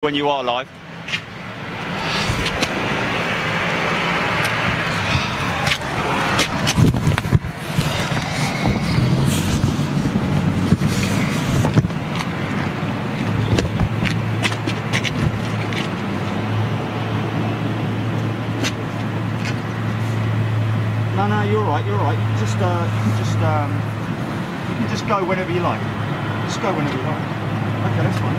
when you are live. No, you're all right. You're all right. You can just go whenever you like. Just go whenever you like. Okay, that's fine.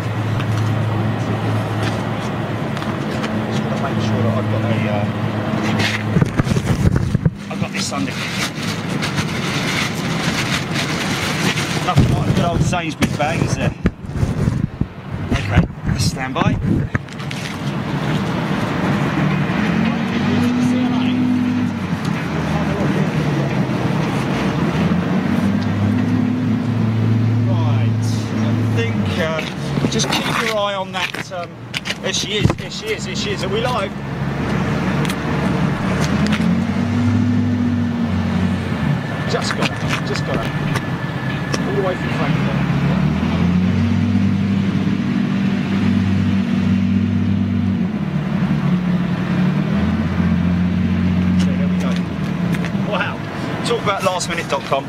Just gotta make sure that I've got this under. Nothing like a good old Sainsbury's bag, is there? Okay, let's stand by. Just keep your eye on that. There she is, there she is, there she is. Are we live? Just got her. All the way from Frankfurt. Okay, there we go. Wow. Talk about lastminute.com.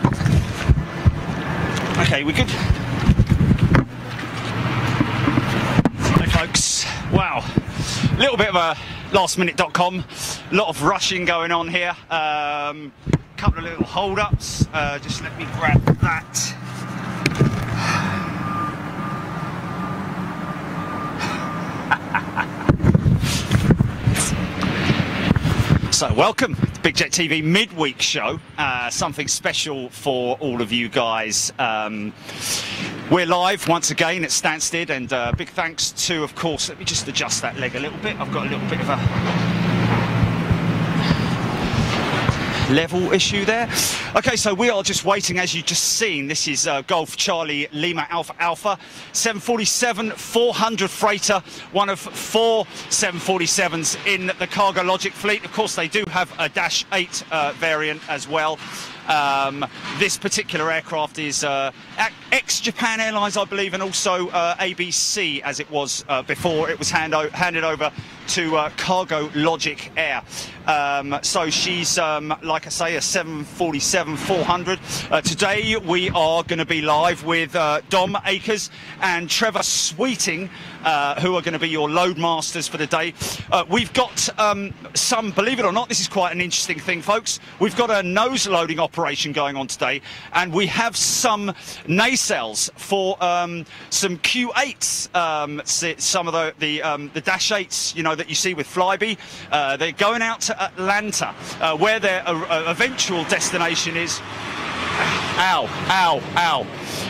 Okay, we good? Folks, wow, a little bit of a lastminute.com, a lot of rushing going on here, couple of little hold-ups, just let me grab that. So welcome to Big Jet TV midweek show, something special for all of you guys. We're live once again at Stansted, and big thanks to, of course, let me just adjust that leg a little bit. I've got a little bit of a level issue there. Okay, so we are just waiting, as you've just seen. This is Golf Charlie Lima Alpha Alpha 747-400 freighter, one of 4 747s in the CargoLogic fleet. Of course, they do have a Dash 8 variant as well. This particular aircraft is ex-Japan Airlines, I believe, and also ABC, as it was before it was handed over to CargoLogicAir. So she's, like I say, a 747-400. Today we are going to be live with Dom Akers and Trevor Sweeting, who are going to be your load masters for the day. We've got some, believe it or not, this is quite an interesting thing, folks. We've got a nose loading operation going on today, and we have some nacelles for some Q8s, some of the Dash 8s, you know, that you see with Flybe. They're going out to Atlanta, where their eventual destination is. Ow.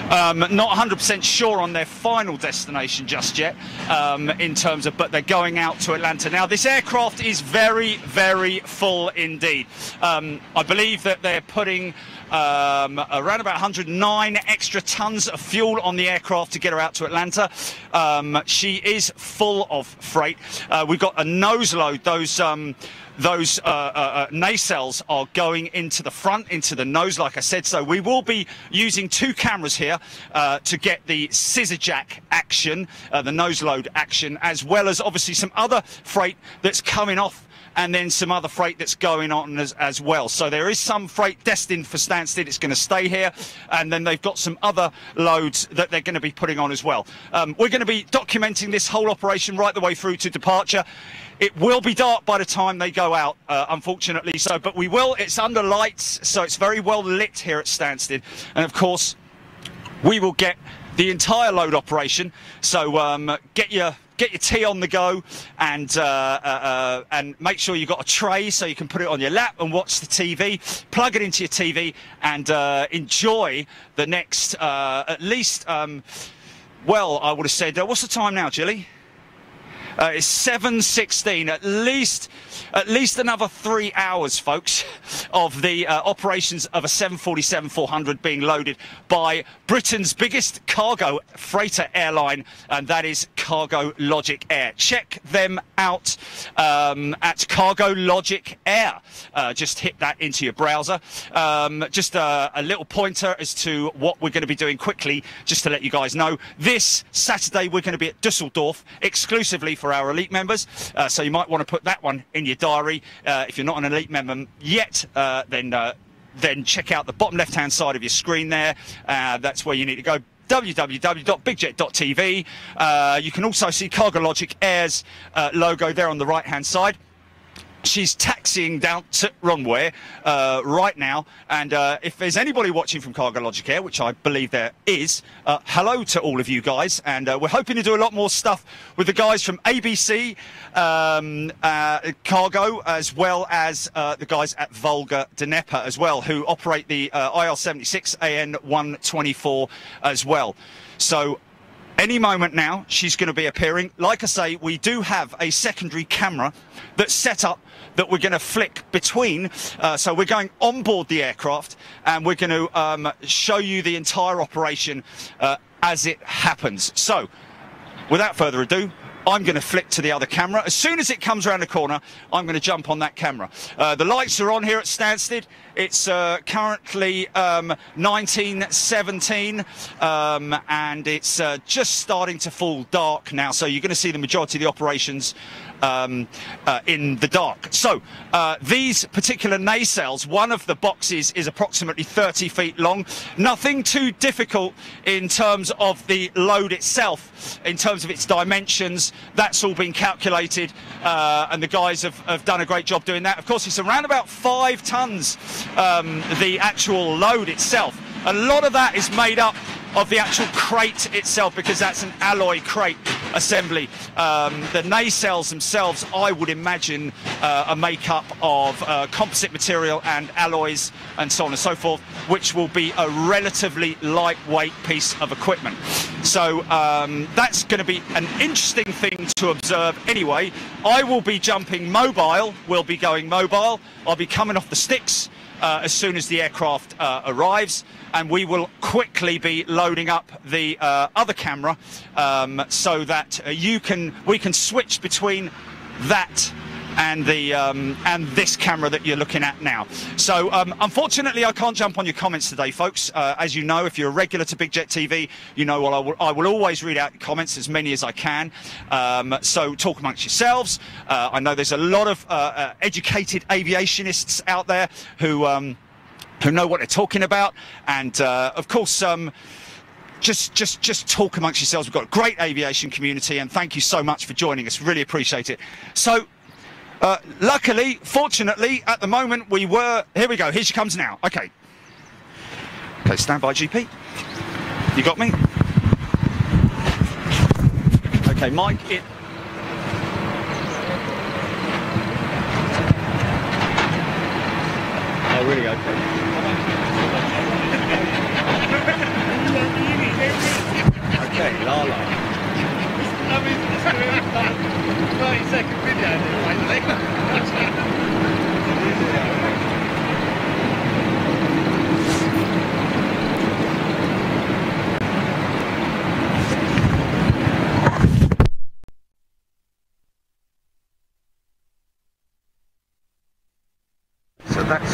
Not 100% sure on their final destination just yet, in terms of, but they're going out to Atlanta. Now, this aircraft is very, very full indeed. I believe that they're putting around about 109 extra tons of fuel on the aircraft to get her out to Atlanta. She is full of freight. We've got a nose load. Those nacelles are going into the front, into the nose, like I said. So we will be using 2 cameras here to get the scissor jack action, the nose load action, as well as obviously some other freight that's coming off, and then some other freight that's going on as well. So there is some freight destined for Stansted. It's going to stay here, and then they've got some other loads that they're going to be putting on as well. We're going to be documenting this whole operation right the way through to departure. It will be dark by the time they go out, unfortunately. So, but we will. It's under lights, so it's very well lit here at Stansted, and of course, we will get the entire load operation. So get your tea on the go, and make sure you've got a tray so you can put it on your lap and watch the TV. Plug it into your TV and enjoy the next well, I would have said, what's the time now, Jilly? It's 7:16. At least another 3 hours, folks, of the operations of a 747-400 being loaded by Britain's biggest cargo freighter airline, and that is CargoLogicAir. Check them out at CargoLogicAir. Just hit that into your browser. Just a little pointer as to what we're going to be doing quickly, just to let you guys know. This Saturday, we're going to be at Dusseldorf exclusively for our elite members. So you might want to put that one in your diary. If you're not an elite member yet, then check out the bottom left-hand side of your screen there. That's where you need to go. www.bigjet.tv. You can also see CargoLogicAir's logo there on the right-hand side. She's taxiing down to runway right now, and if there's anybody watching from CargoLogicAir, which I believe there is, hello to all of you guys, and we're hoping to do a lot more stuff with the guys from ABC Cargo, as well as the guys at Volga Dnieper as well, who operate the IL-76 AN-124 as well. So any moment now, she's going to be appearing. Like I say, we do have a secondary camera that's set up that we're going to flick between. So we're going on board the aircraft, and we're going to show you the entire operation as it happens. So without further ado, I'm going to flick to the other camera. As soon as it comes around the corner, I'm going to jump on that camera. The lights are on here at Stansted. It's currently 19:17, and it's just starting to fall dark now. So you're going to see the majority of the operations in the dark. So these particular nacelles, one of the boxes is approximately 30 feet long. Nothing too difficult in terms of the load itself, in terms of its dimensions. That's all been calculated, and the guys have done a great job doing that. Of course, it's around about 5 tons, the actual load itself. A lot of that is made up of the actual crate itself, because that's an alloy crate assembly. The nacelles themselves, I would imagine, are made up of composite material and alloys and so on and so forth, which will be a relatively lightweight piece of equipment. So that's going to be an interesting thing to observe anyway. I will be jumping mobile, we'll be going mobile. I'll be coming off the sticks as soon as the aircraft arrives, and we will quickly be loading up the other camera so that we can switch between that and the and this camera that you're looking at now. So unfortunately, I can't jump on your comments today, folks. As you know, if you're a regular to Big Jet TV, you know I will always read out comments, as many as I can. So talk amongst yourselves. I know there's a lot of educated aviationists out there who know what they're talking about, and of course, just talk amongst yourselves. We've got a great aviation community, and thank you so much for joining us. Really appreciate it. So luckily, fortunately, at the moment we were... Here we go. Here she comes now. Okay. Okay, stand by, GP. You got me? Okay, Mike, it... Oh, really? Okay. Okay, Lala. 30-second video, So that's...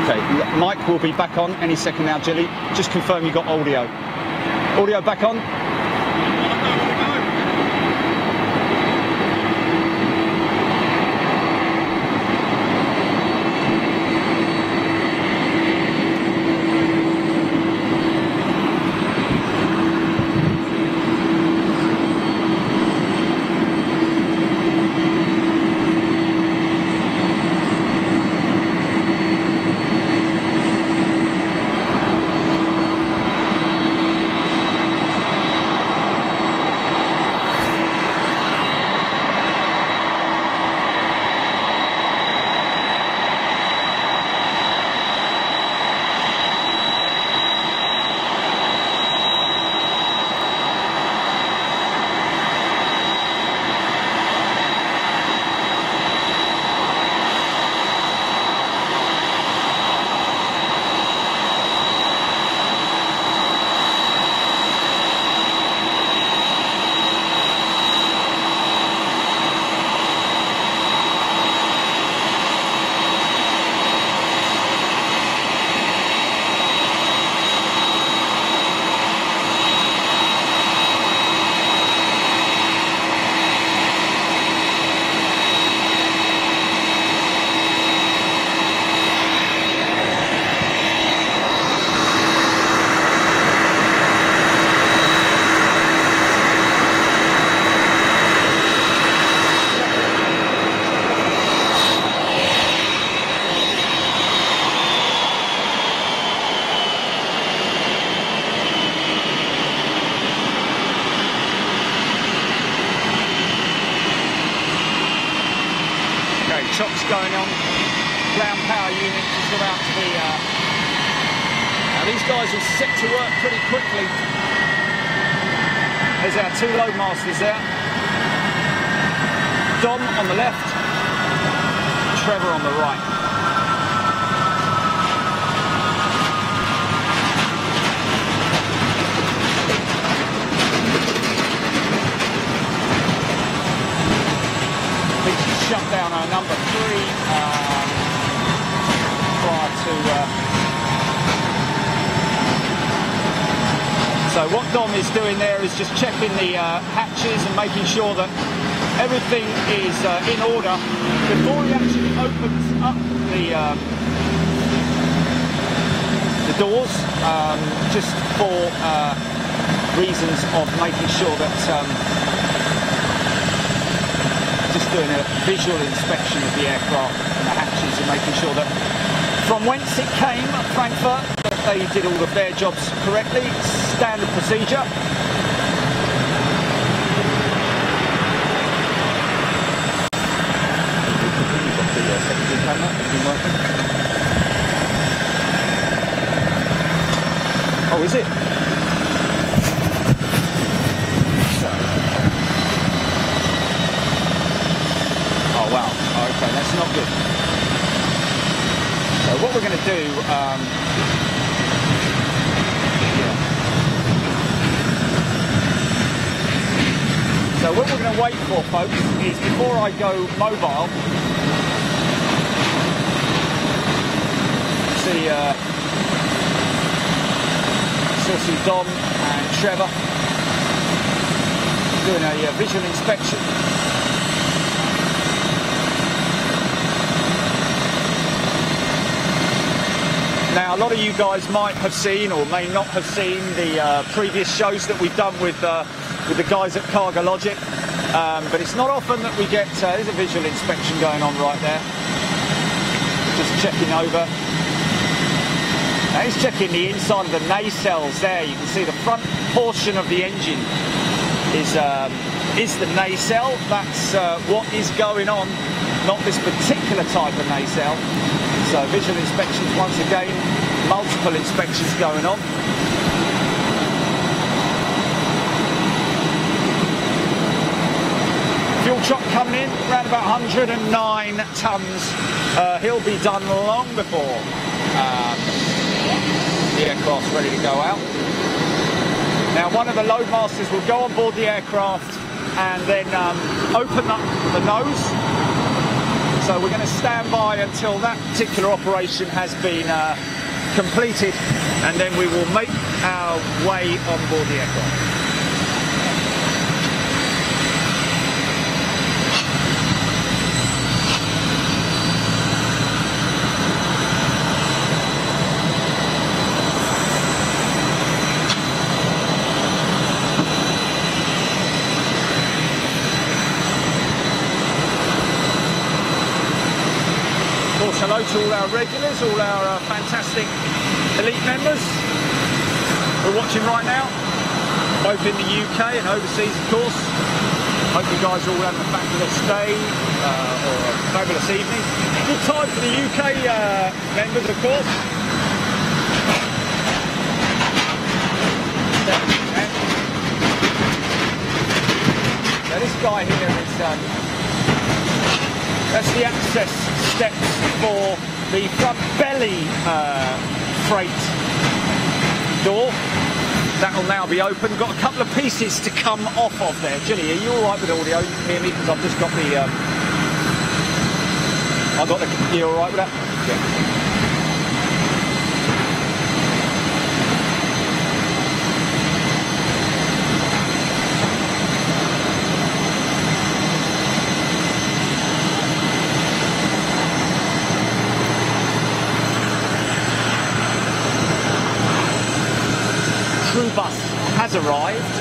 Okay, Mike will be back on any second now, Jilly. Just confirm you got audio. Audio back on? shocks going on. Ground power unit is about to be... now these guys will set to work pretty quickly. There's our two loadmasters there. Dom on the left, Trevor on the right. Shut down our number 3 prior to... So what Dom is doing there is just checking the hatches and making sure that everything is in order before he actually opens up the doors, just for reasons of making sure that just doing a visual inspection of the aircraft and the hatches and making sure that from whence it came, Frankfurt, that they did all of their jobs correctly. Standard procedure. Oh, is it? Wow, okay, that's not good. So what we're going to do, so what we're going to wait for, folks, is before I go mobile, see Dom and Trevor doing a visual inspection. Now, a lot of you guys might have seen or may not have seen the previous shows that we've done with the guys at CargoLogic, but it's not often that we get, there's a visual inspection going on right there, just checking over. Now he's checking the inside of the nacelles there. You can see the front portion of the engine is the nacelle. That's what is going on, not this particular type of nacelle. So visual inspections once again, multiple inspections going on. Fuel truck coming in, around about 109 tonnes. He'll be done long before the aircraft's ready to go out. Now one of the loadmasters will go on board the aircraft and then open up the nose. So we're going to stand by until that particular operation has been completed, and then we will make our way on board the aircraft. Hello to all our regulars, all our fantastic elite members who are watching right now, both in the UK and overseas, of course. Hope you guys are all having a fabulous day or a fabulous evening. Good time for the UK members, of course. Now this guy here is that's the access steps for the front belly freight door. That will now be open. Got a couple of pieces to come off of there. Ginny, are you all right with audio? You can hear me because I've just got the. I got the. You all right with that? Yeah. Bus has arrived.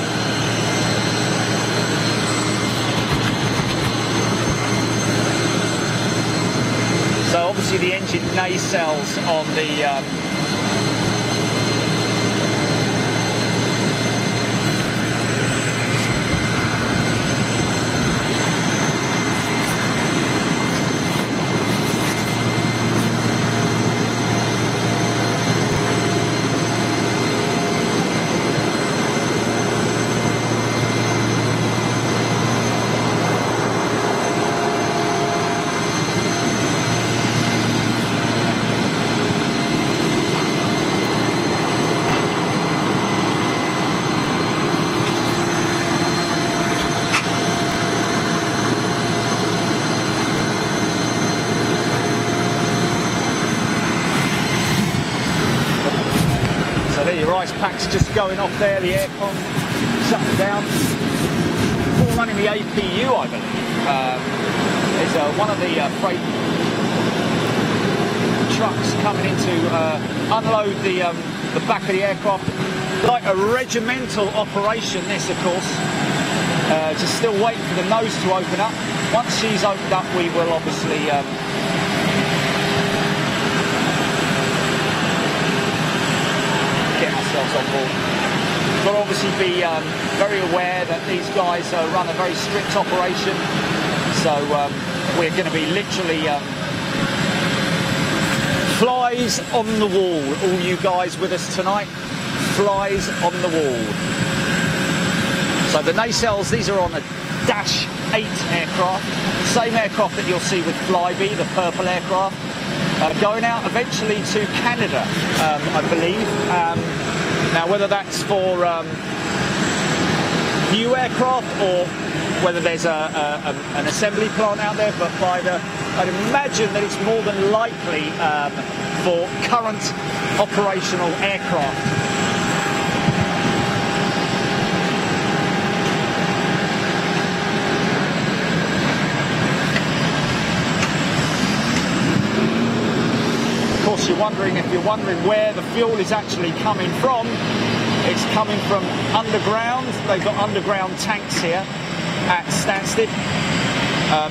So obviously the engine nacelles on the packs just going off there, the aircon shutting down. All running the APU, I believe. There's one of the freight trucks coming in to unload the back of the aircraft. Like a regimental operation, this, of course. Just still waiting for the nose to open up. Once she's opened up, we will obviously get ourselves on board. We'll obviously be very aware that these guys run a very strict operation, so we're going to be literally flies on the wall. All you guys with us tonight, flies on the wall. So the nacelles, these are on a Dash 8 aircraft, same aircraft that you'll see with Flybe, the purple aircraft, going out eventually to Canada, I believe. Now, whether that's for new aircraft or whether there's an assembly plant out there, but I'd imagine that it's more than likely for current operational aircraft. Of course, if you're wondering where the fuel is actually coming from, it's coming from underground. They've got underground tanks here at Stansted.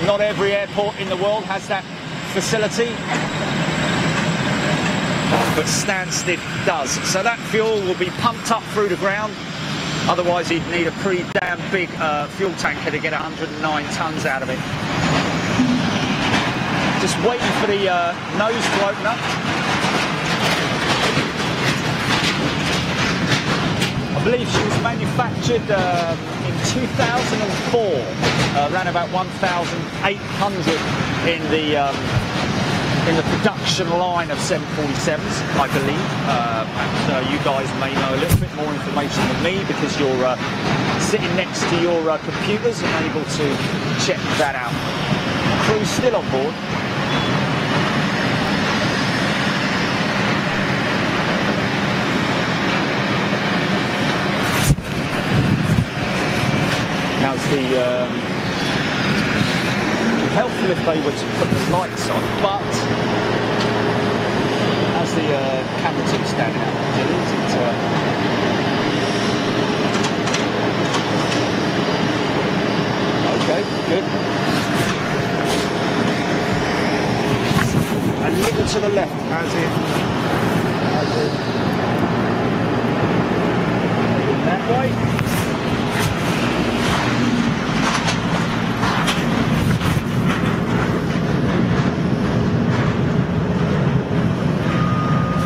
Not every airport in the world has that facility, but Stansted does. So that fuel will be pumped up through the ground. Otherwise, you'd need a pretty damn big fuel tanker to get 109 tons out of it. Just waiting for the nose to open up. I believe she was manufactured in 2004, around about 1,800 in the production line of 747s, I believe. And you guys may know a little bit more information than me because you're sitting next to your computers and able to check that out. Crew's still on board. Now's the helpful if they were to put the lights on, but as the camera team standing out, okay, good. A little to the left, as in that way.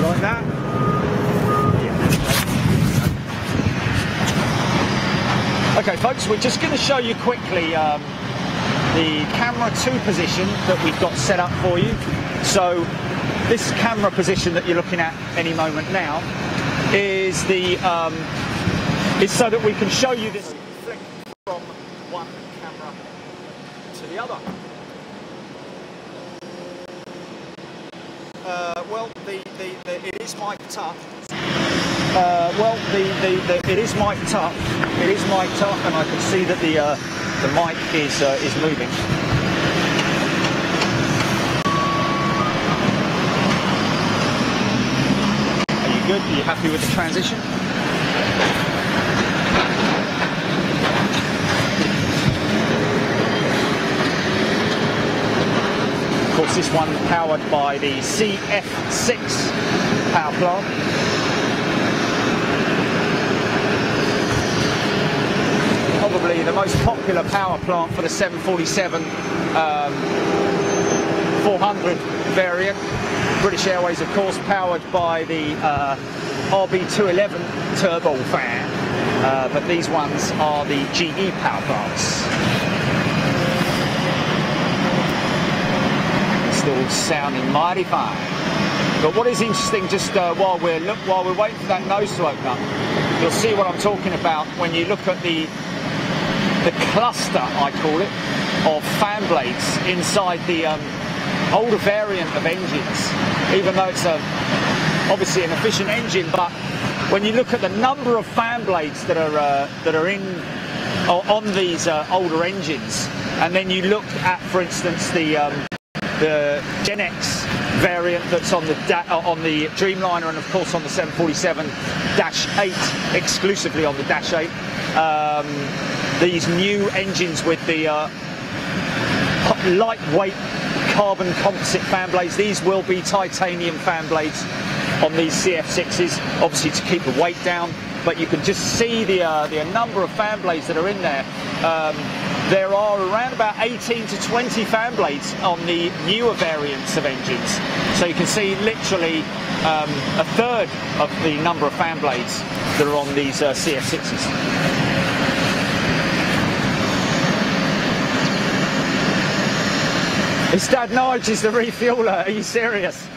Like that. Yeah. Okay, folks, we're just going to show you quickly the camera 2 position that we've got set up for you. So this camera position that you're looking at any moment now is is so that we can show you this flick from one camera to the other. Well, it is mic'd up. It is mic'd up. It is mic'd up, and I can see that the mic is moving. Are you good? Are you happy with the transition? Of course, this one powered by the CF6 power plant. Probably the most popular power plant for the 747 400 variant. British Airways, of course, powered by the RB211 turbofan, but these ones are the GE power plants. Still sounding mighty fine. But what is interesting, just while we're waiting for that nose to open up, you'll see what I'm talking about when you look at the cluster, I call it, of fan blades inside the older variant of engines. Even though it's obviously an efficient engine, but when you look at the number of fan blades that are in on these older engines, and then you look at, for instance, the Gen X variant that's on the Dreamliner, and of course on the 747-8, exclusively on the Dash 8. These new engines with the lightweight carbon composite fan blades. These will be titanium fan blades on these CF6s, obviously to keep the weight down. But you can just see the number of fan blades that are in there. There are around about 18 to 20 fan blades on the newer variants of engines. So you can see literally a third of the number of fan blades that are on these CF6s. It's Dad Nige is the refueler. Are you serious?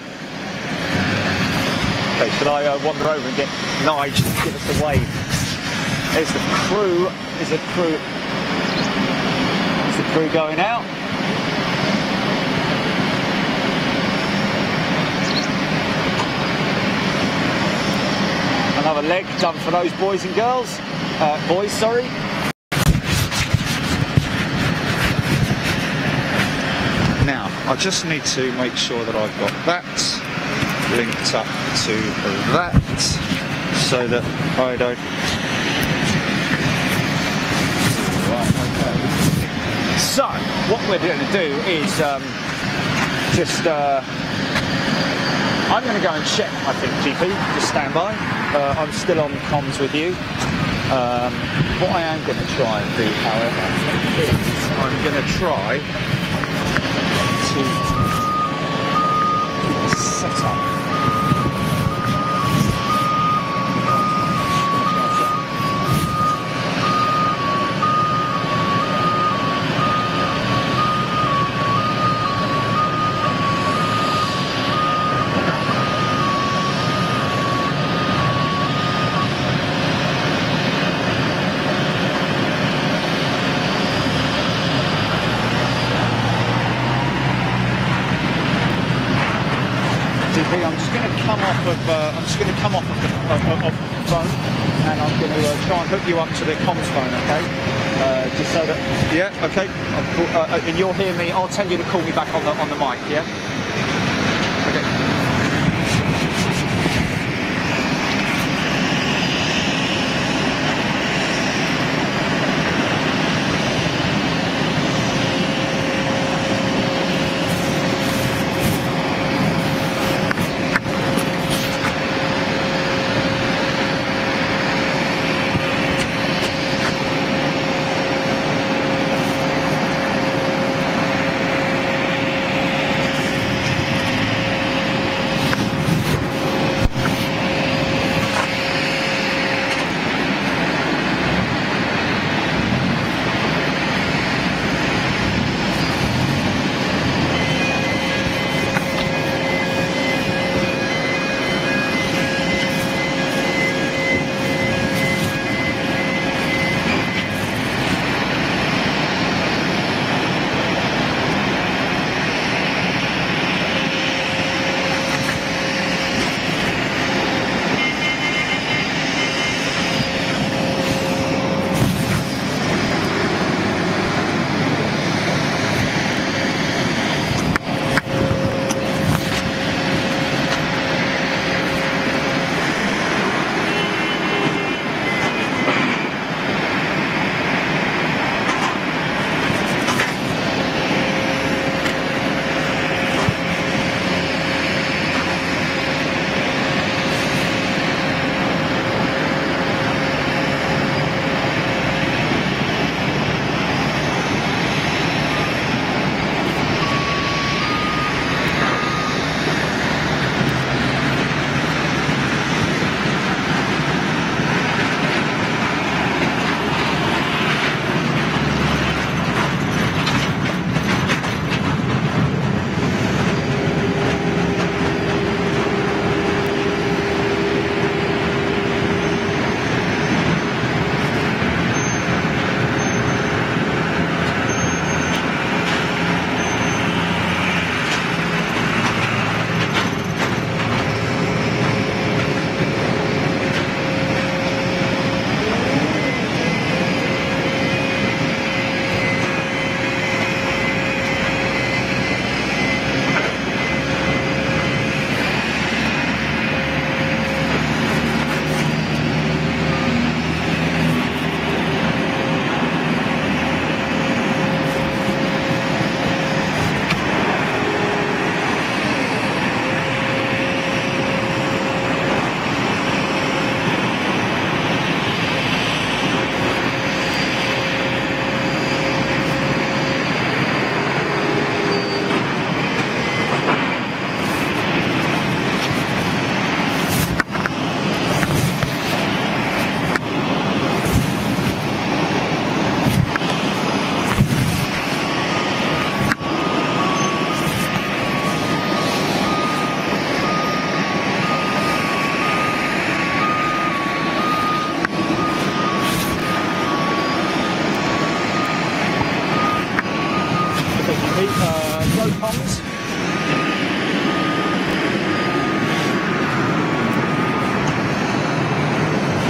Okay, should I wander over and get Nige to give us a wave? There's the crew. There's the crew. There's the crew going out. Another leg done for those boys and girls. Boys, sorry. Now, I just need to make sure that I've got that linked up to that, so that I don't... Right, okay. So, what we're going to do is I'm going to go and check, I think, GP, just stand by. I'm still on comms with you. What I am going to try and do, however, is I'm going to try to set up. I'm just going to come off of the phone, and I'm going to try and hook you up to the comms phone, okay? Just so that, yeah, okay. And you'll hear me. I'll tell you to call me back on the mic, yeah? Okay.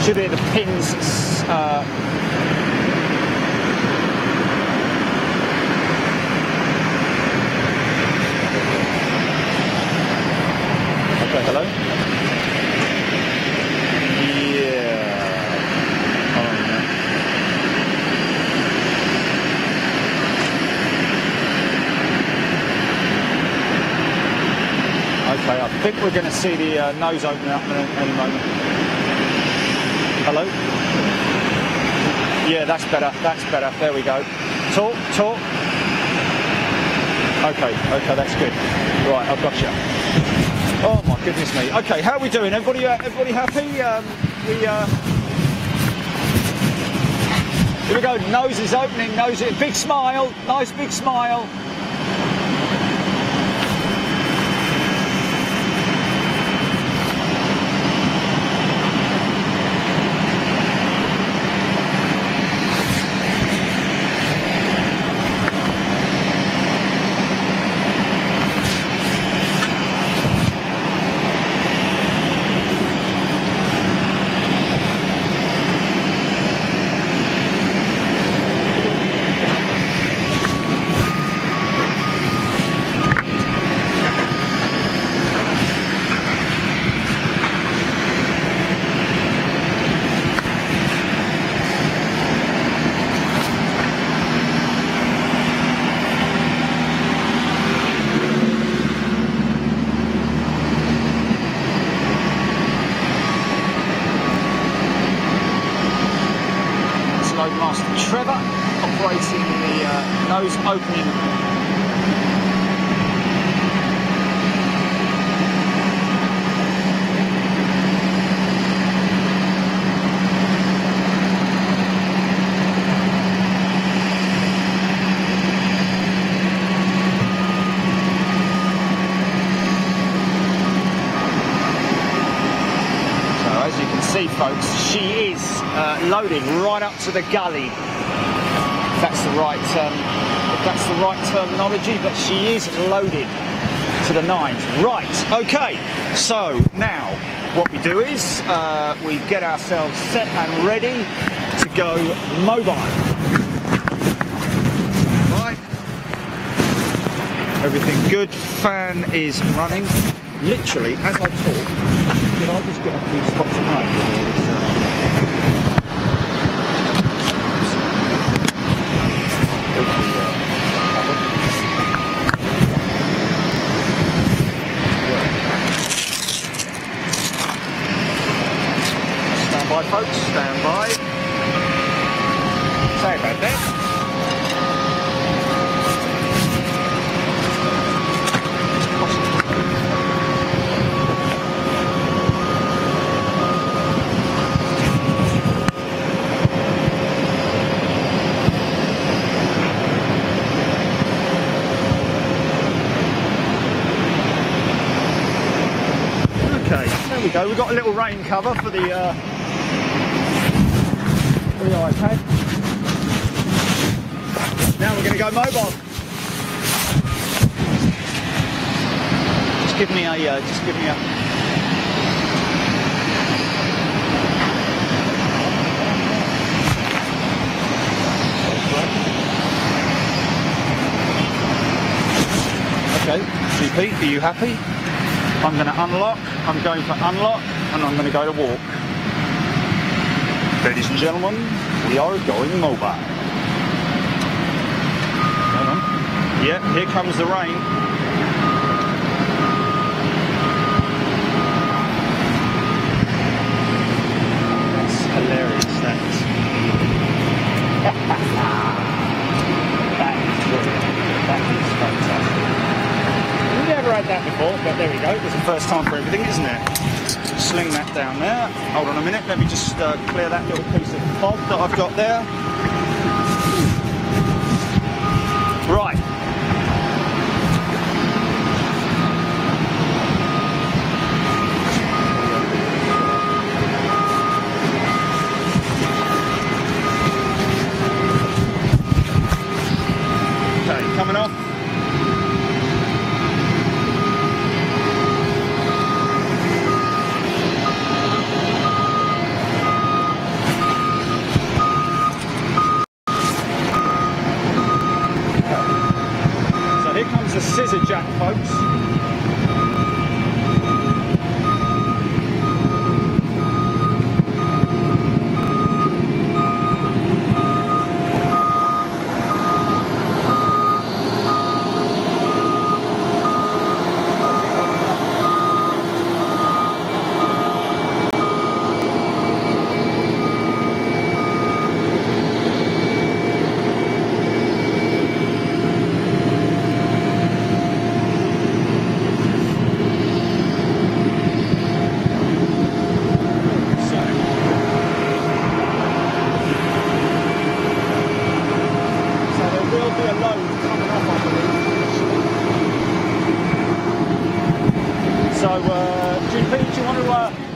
Should hear the pins. Okay, hello? Yeah. Hold on a minute. Okay, I think we're going to see the nose open up in any moment. Hello? Yeah, that's better, that's better. There we go. Talk, talk. Okay, that's good. Right, I've got you. Oh my goodness me. Okay, how are we doing? Everybody happy? Here we go. Nose is opening. Nose is big smile. Nice big smile. Trevor operating the nose opening. So as you can see, folks, she is loading right up to the gully. That's the right terminology, but she is loaded to the nines. Right, okay, so now what we do is we get ourselves set and ready to go mobile. Right, everything good, fan is running. Literally, as I talk, did I just get a few spots of light? Stand by, folks, stand by. Sorry about that. There we go, we've got a little rain cover for the iPad. Now we're going to go mobile. Just give me a, Okay, CP, are you happy? I'm going to unlock, I'm going for unlock, and I'm going to go to walk. Ladies and gentlemen, we are going mobile. Hold on. Yeah, here comes the rain. That's hilarious, that is. That is brilliant. That is fantastic. Never had that before, but there we go. It's the first time for everything, isn't it? Sling that down there. Hold on a minute. Let me just clear that little piece of fog that I've got there. Right. Okay, coming off. a scissor jack, folks. So, GP, do you want to...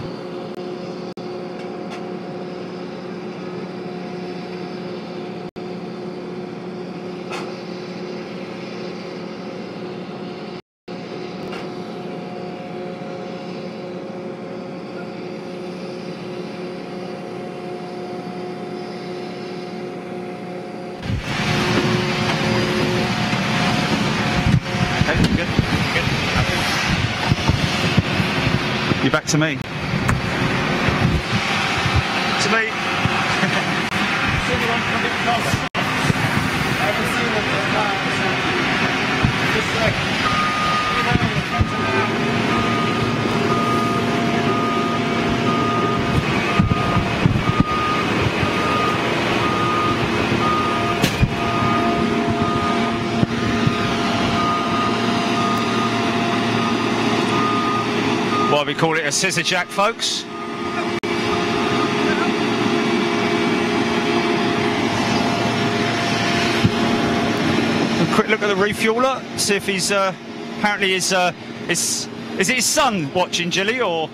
You're back to me. To me. Why we call it a scissor jack, folks. A quick look at the refueler, see if he's apparently is it his son watching, Gilly, or?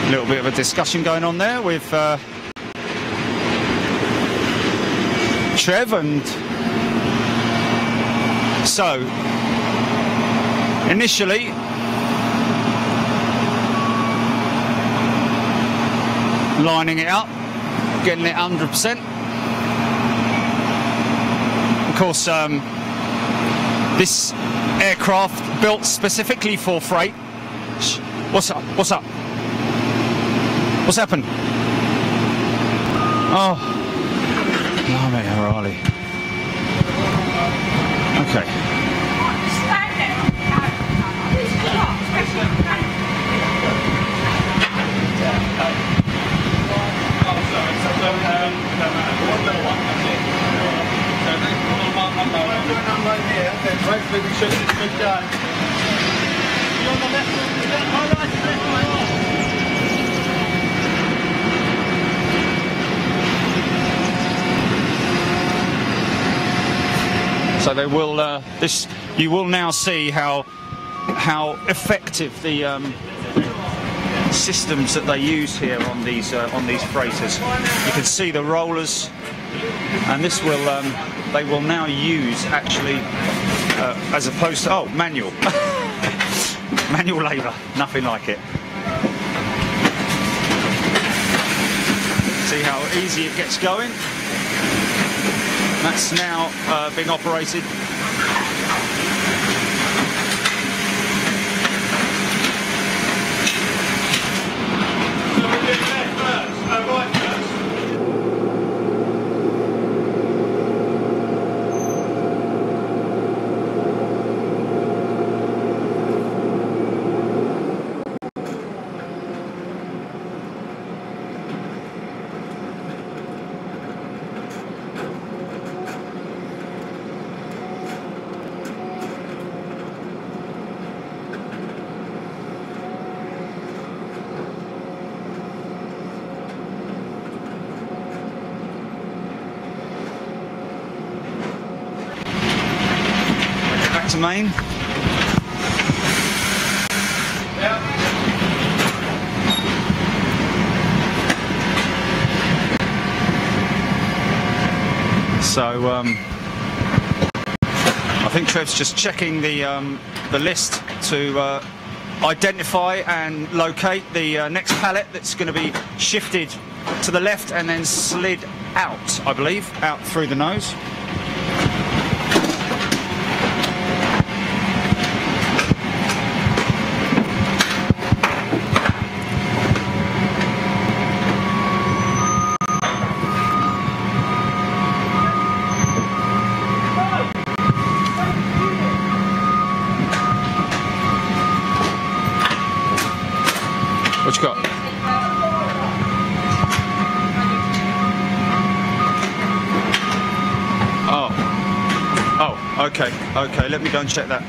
A little bit of a discussion going on there with Trev, and so initially lining it up, getting it 100%. Of course, this aircraft built specifically for freight. What's up? What's up? What's happened? Oh. Blimey, O'Reilly. Okay. So they will. You will now see how effective the systems that they use here on these freighters. You can see the rollers, and this will. They will now use actually, as opposed to manual, manual labour. Nothing like it. See how easy it gets going. That's now being operated. To main. Yeah. So I think Trev's just checking the list to identify and locate the next pallet that's going to be shifted to the left and then slid out, I believe, out through the nose. What you got? Oh, okay, let me go and check that.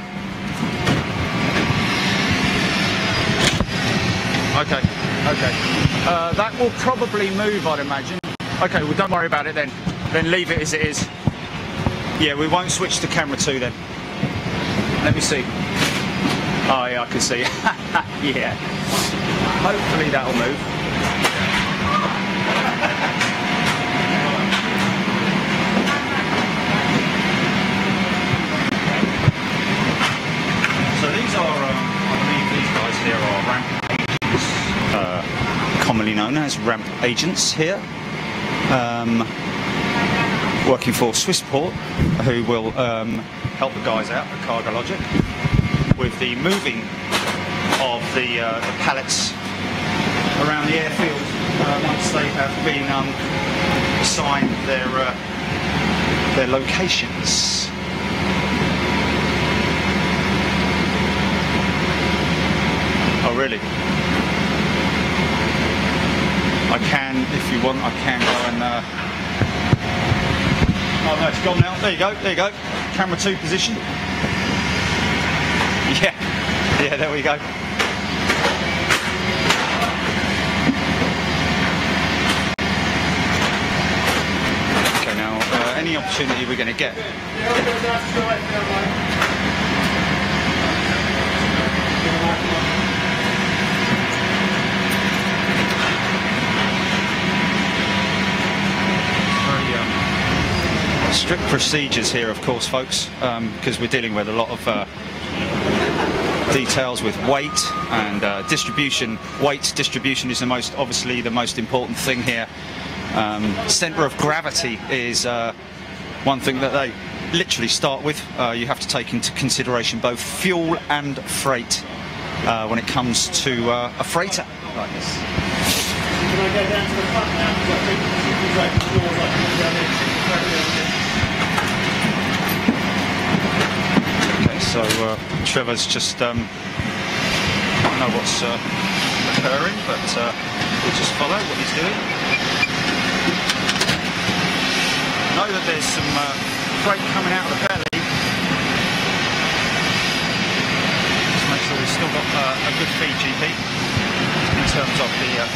Okay. That will probably move, I'd imagine. Okay, well, don't worry about it then. Then leave it as it is. Yeah, we won't switch to camera 2 then. Let me see. Oh, yeah, I can see. Yeah. Hopefully that'll move. So these are, I believe these guys here are ramp agents, commonly known as ramp agents here, working for Swissport, who will help the guys out at CargoLogic with the moving of the pallets around the airfield once they have been assigned their locations. Oh really? I can, if you want, I can go and oh no, it's gone now. There you go. Camera 2 position. Yeah, there we go. Okay, now any opportunity we're going to get. Strict procedures here, of course, folks, because we're dealing with a lot of details with weight and distribution. Weight distribution is obviously the most important thing here. Centre of gravity is one thing that they literally start with. You have to take into consideration both fuel and freight when it comes to a freighter like this. Can I go down to the front now? Because I think the doors I can go in. So Trevor's just, I don't know what's occurring, but we'll just follow what he's doing. Know that there's some freight coming out of the belly. Just make sure we've still got a good feed, GP, in terms of the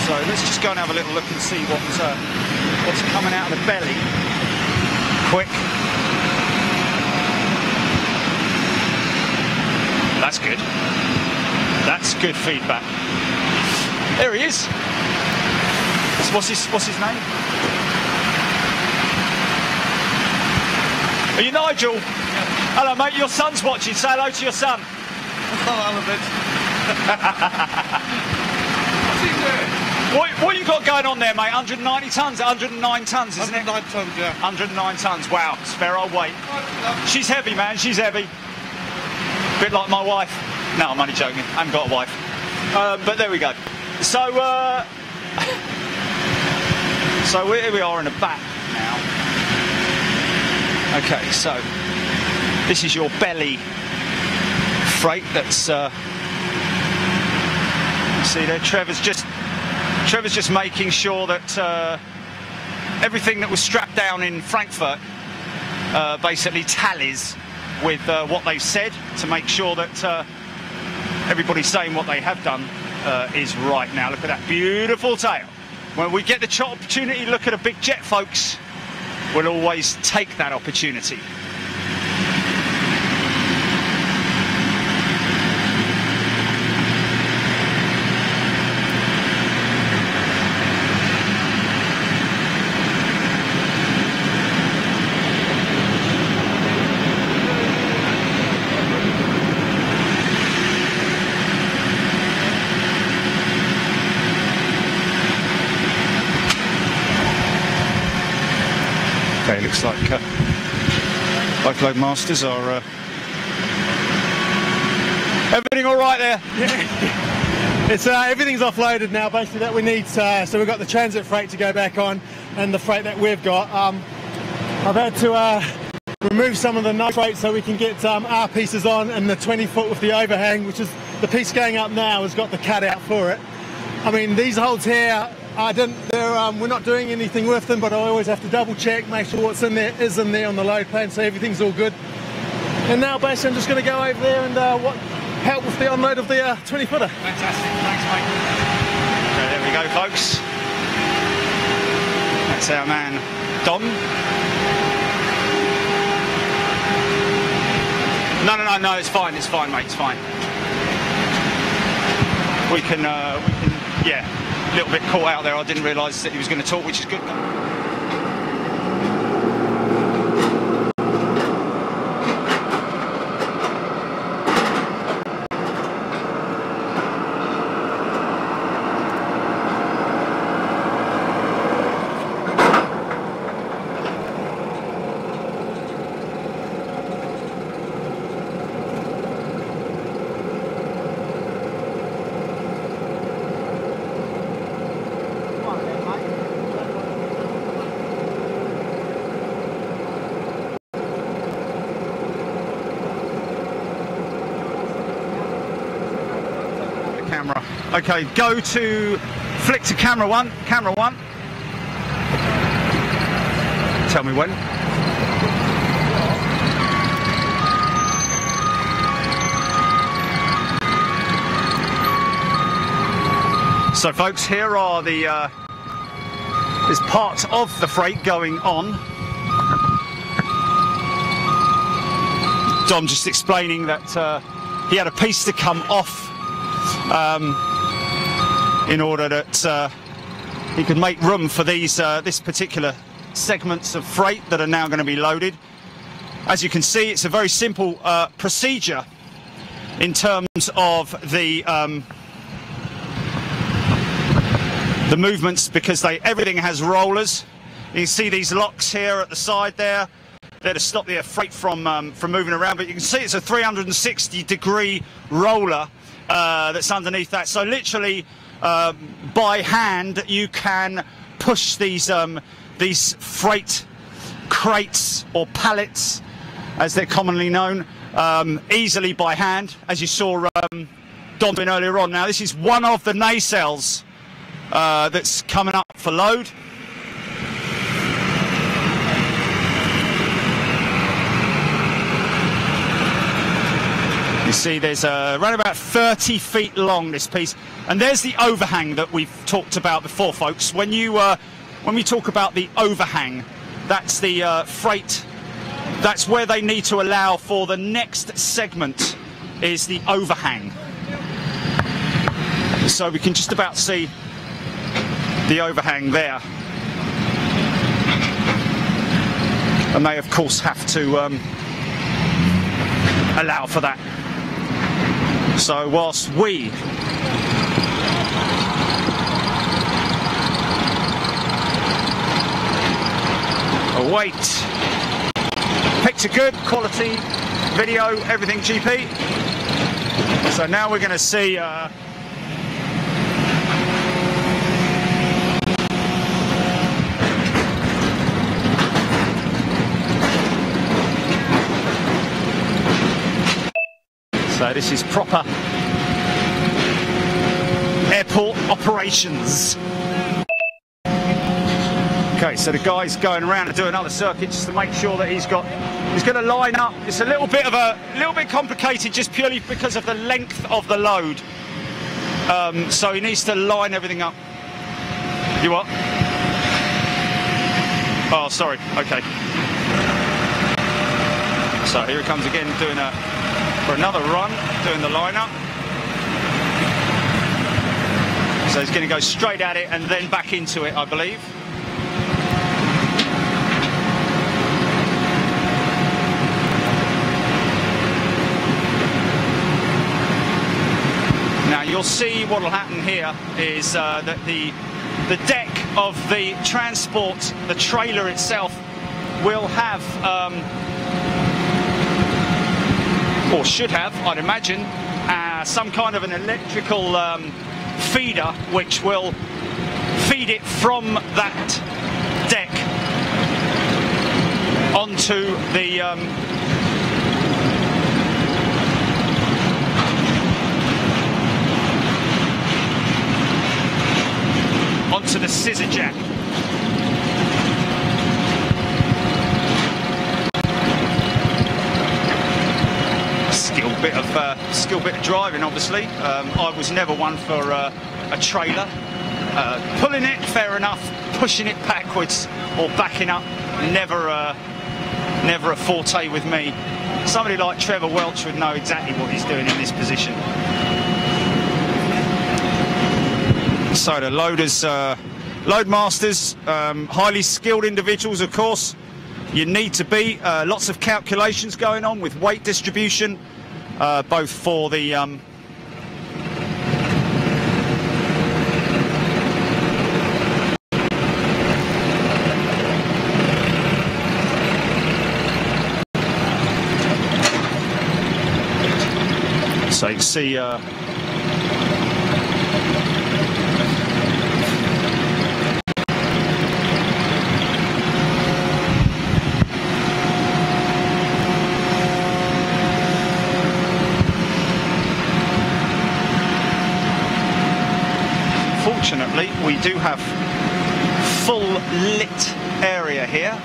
So let's just go and have a little look and see what's coming out of the belly. Quick. That's good. That's good feedback. There he is. So what's his name? Are you Nigel? Yeah. Hello, mate. Your son's watching. Say hello to your son. Oh, I'm a bit. What's he doing? What you got going on there, mate? 190 tons, 109 tons, isn't it? 109 tons, yeah. 109 tons, wow, spare old weight. She's heavy, man, she's heavy. Bit like my wife. No, I'm only joking, I haven't got a wife. But there we go. So, so here we are in the back now. Okay, so this is your belly freight that's, you see there, Trevor's just making sure that everything that was strapped down in Frankfurt basically tallies with what they've said, to make sure that everybody's saying what they have done is right. Now look at that beautiful tail. When we get the opportunity to look at a big jet, folks, we'll always take that opportunity. Both loadmasters are... Everything all right there? Yeah. It's everything's offloaded now, basically, that we need. So we've got the transit freight to go back on, and the freight that we've got. I've had to remove some of the no freight so we can get our pieces on, and the 20-foot with the overhang, which is the piece going up now, has got the cutout for it. I mean, these holds here, we're not doing anything with them, but I always have to double check, make sure what's in there is in there on the load plan, so everything's all good. And now basically I'm just going to go over there and help with the unload of the 20-footer. Fantastic, thanks mate. Okay, there we go folks. That's our man Dom. No, it's fine mate, it's fine. We can, yeah, a little bit caught out there. I didn't realise that he was going to talk, which is good. Camera. Okay, go to flick to camera one. Tell me when. So folks, here are the there's part of the freight going on. Dom just explaining that he had a piece to come off in order that he could make room for these this particular segments of freight that are now going to be loaded. As you can see, it's a very simple procedure in terms of the movements, because everything has rollers. You can see these locks here at the side there. They're to stop the freight from moving around, but you can see it's a 360-degree roller that's underneath that. So literally, by hand, you can push these freight crates or pallets, as they're commonly known, easily by hand, as you saw Don doing earlier on. Now, this is one of the nacelles that's coming up for load. You see there's around about 30 feet long, this piece, and there's the overhang that we've talked about before, folks. When we talk about the overhang, that's the freight, that's where they need to allow for the next segment, is the overhang. So we can just about see the overhang there, and they of course have to allow for that. So whilst we await picture good quality video, everything GP, so now we're going to see so this is proper airport operations. Okay, so the guy's going around to do another circuit just to make sure that he's going to line up. It's a little bit complicated, just purely because of the length of the load. So he needs to line everything up. You what? Oh, sorry. Okay. So here he comes again, doing for another run, doing the lineup. So he's going to go straight at it and then back into it, I believe. Now you'll see what will happen here is that the deck of the transport, the trailer itself, will have or should have, I'd imagine, some kind of an electrical feeder which will feed it from that deck onto the scissor jack. Skill bit of driving, obviously. I was never one for a trailer. Pulling it, fair enough. Pushing it backwards or backing up, never a forte with me. Somebody like Trevor Welch would know exactly what he's doing in this position. So the loaders, load masters, highly skilled individuals, of course. You need to be. Lots of calculations going on with weight distribution, both for the so you can see fortunately, we do have full lit area here.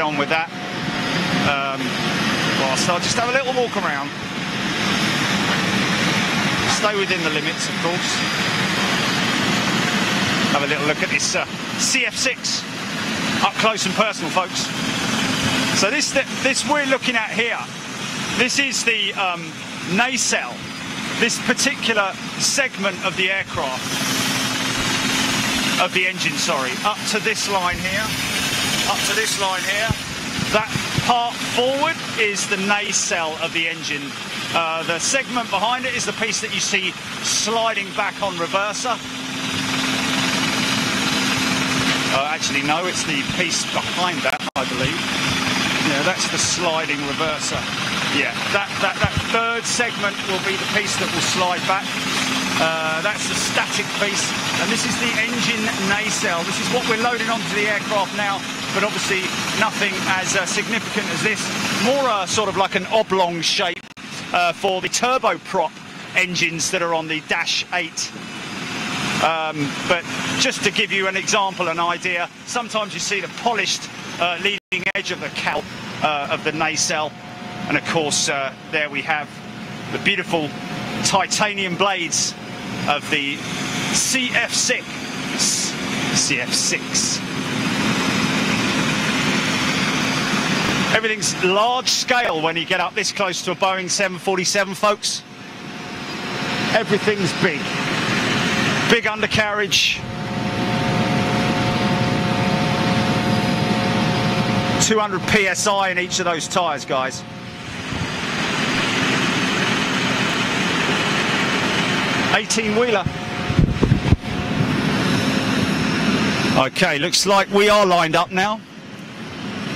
On with that. Whilst I'll just have a little walk around. Stay within the limits, of course. Have a little look at this CF6 up close and personal, folks. So this we're looking at here, this is the nacelle, this particular segment of the aircraft, of the engine, sorry, up to this line here. Up to this line here. That part forward is the nacelle of the engine. The segment behind it is the piece that you see sliding back on reverser. Actually, no, it's the piece behind that, I believe. Yeah, that's the sliding reverser. Yeah, that third segment will be the piece that will slide back. That's the static piece, and this is the engine nacelle. This is what we're loading onto the aircraft now, but obviously nothing as significant as this. More sort of like an oblong shape for the turboprop engines that are on the Dash 8. But just to give you an example, an idea, sometimes you see the polished leading edge of the cowl of the nacelle, and of course there we have the beautiful titanium blades of the CF6. Everything's large scale when you get up this close to a Boeing 747, folks. Everything's big. Big undercarriage. 200 PSI in each of those tyres, guys. $18-wheeler. Okay, looks like we are lined up now,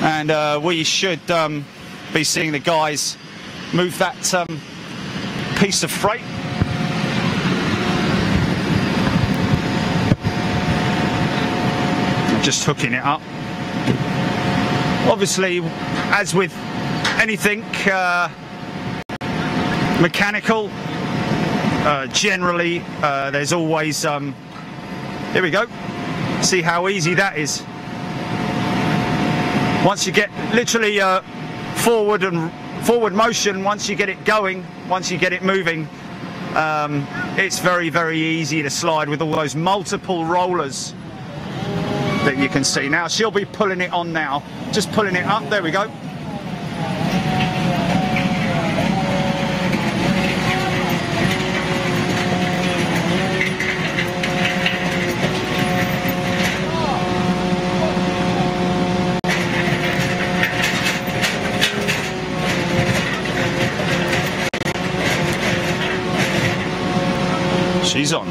and we should be seeing the guys move that piece of freight. Just hooking it up. Obviously, as with anything mechanical, generally there's always here we go. See how easy that is. Once you get literally 4 forward motion, once you get it going, once you get it moving, it's very, very easy to slide with all those multiple rollers that you can see. Now she'll be pulling it on now, just pulling it up. There we go. She's on.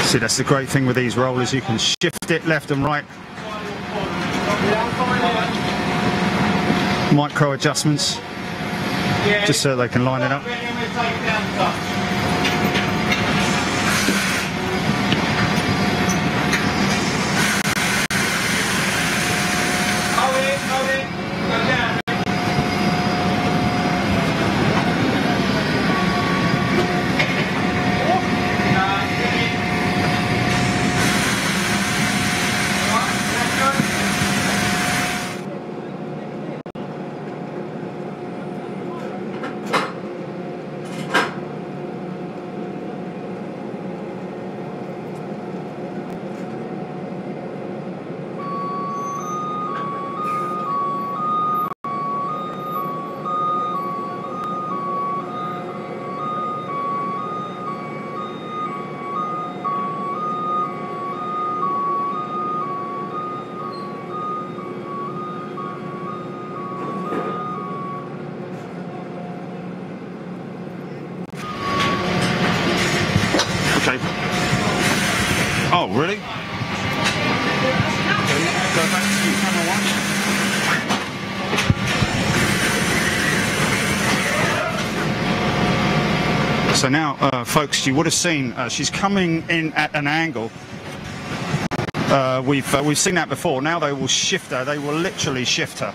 See, that's the great thing with these rollers, you can shift it left and right. Micro adjustments, just so they can line it up. Okay. Oh, really? Go back to camera one. So now, folks, you would have seen she's coming in at an angle. We've seen that before. Now they will shift her. They will literally shift her.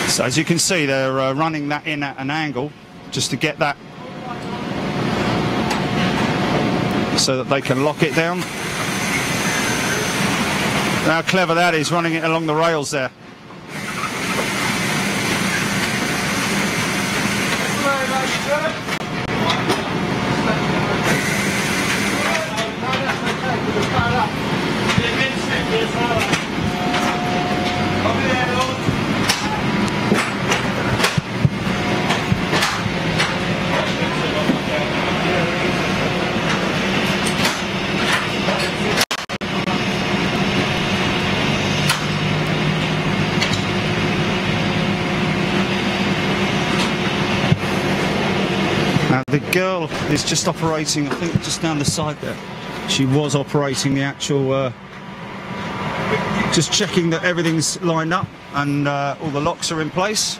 So as you can see, they're running that in at an angle just to get that so that they can lock it down. How clever that is, running it along the rails there. The girl is just operating, I think, just down the side there. She was operating the actual, just checking that everything's lined up and all the locks are in place.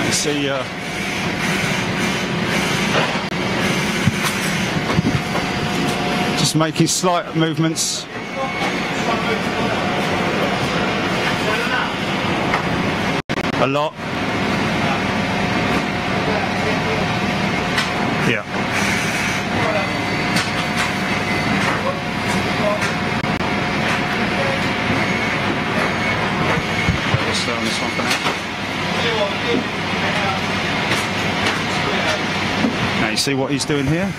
You see, just making slight movements. A lot. Yeah. see what he's doing here.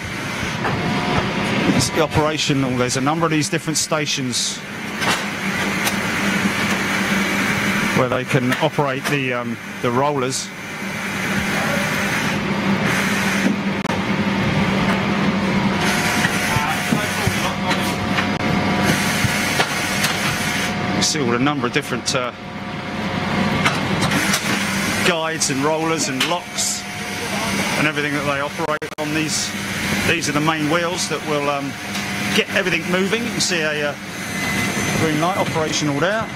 It's the operational. There's a number of these different stations where they can operate the rollers. You see all a number of different guides and rollers and locks and everything that they operate on these. These are the main wheels that will get everything moving. You can see a green light operational there.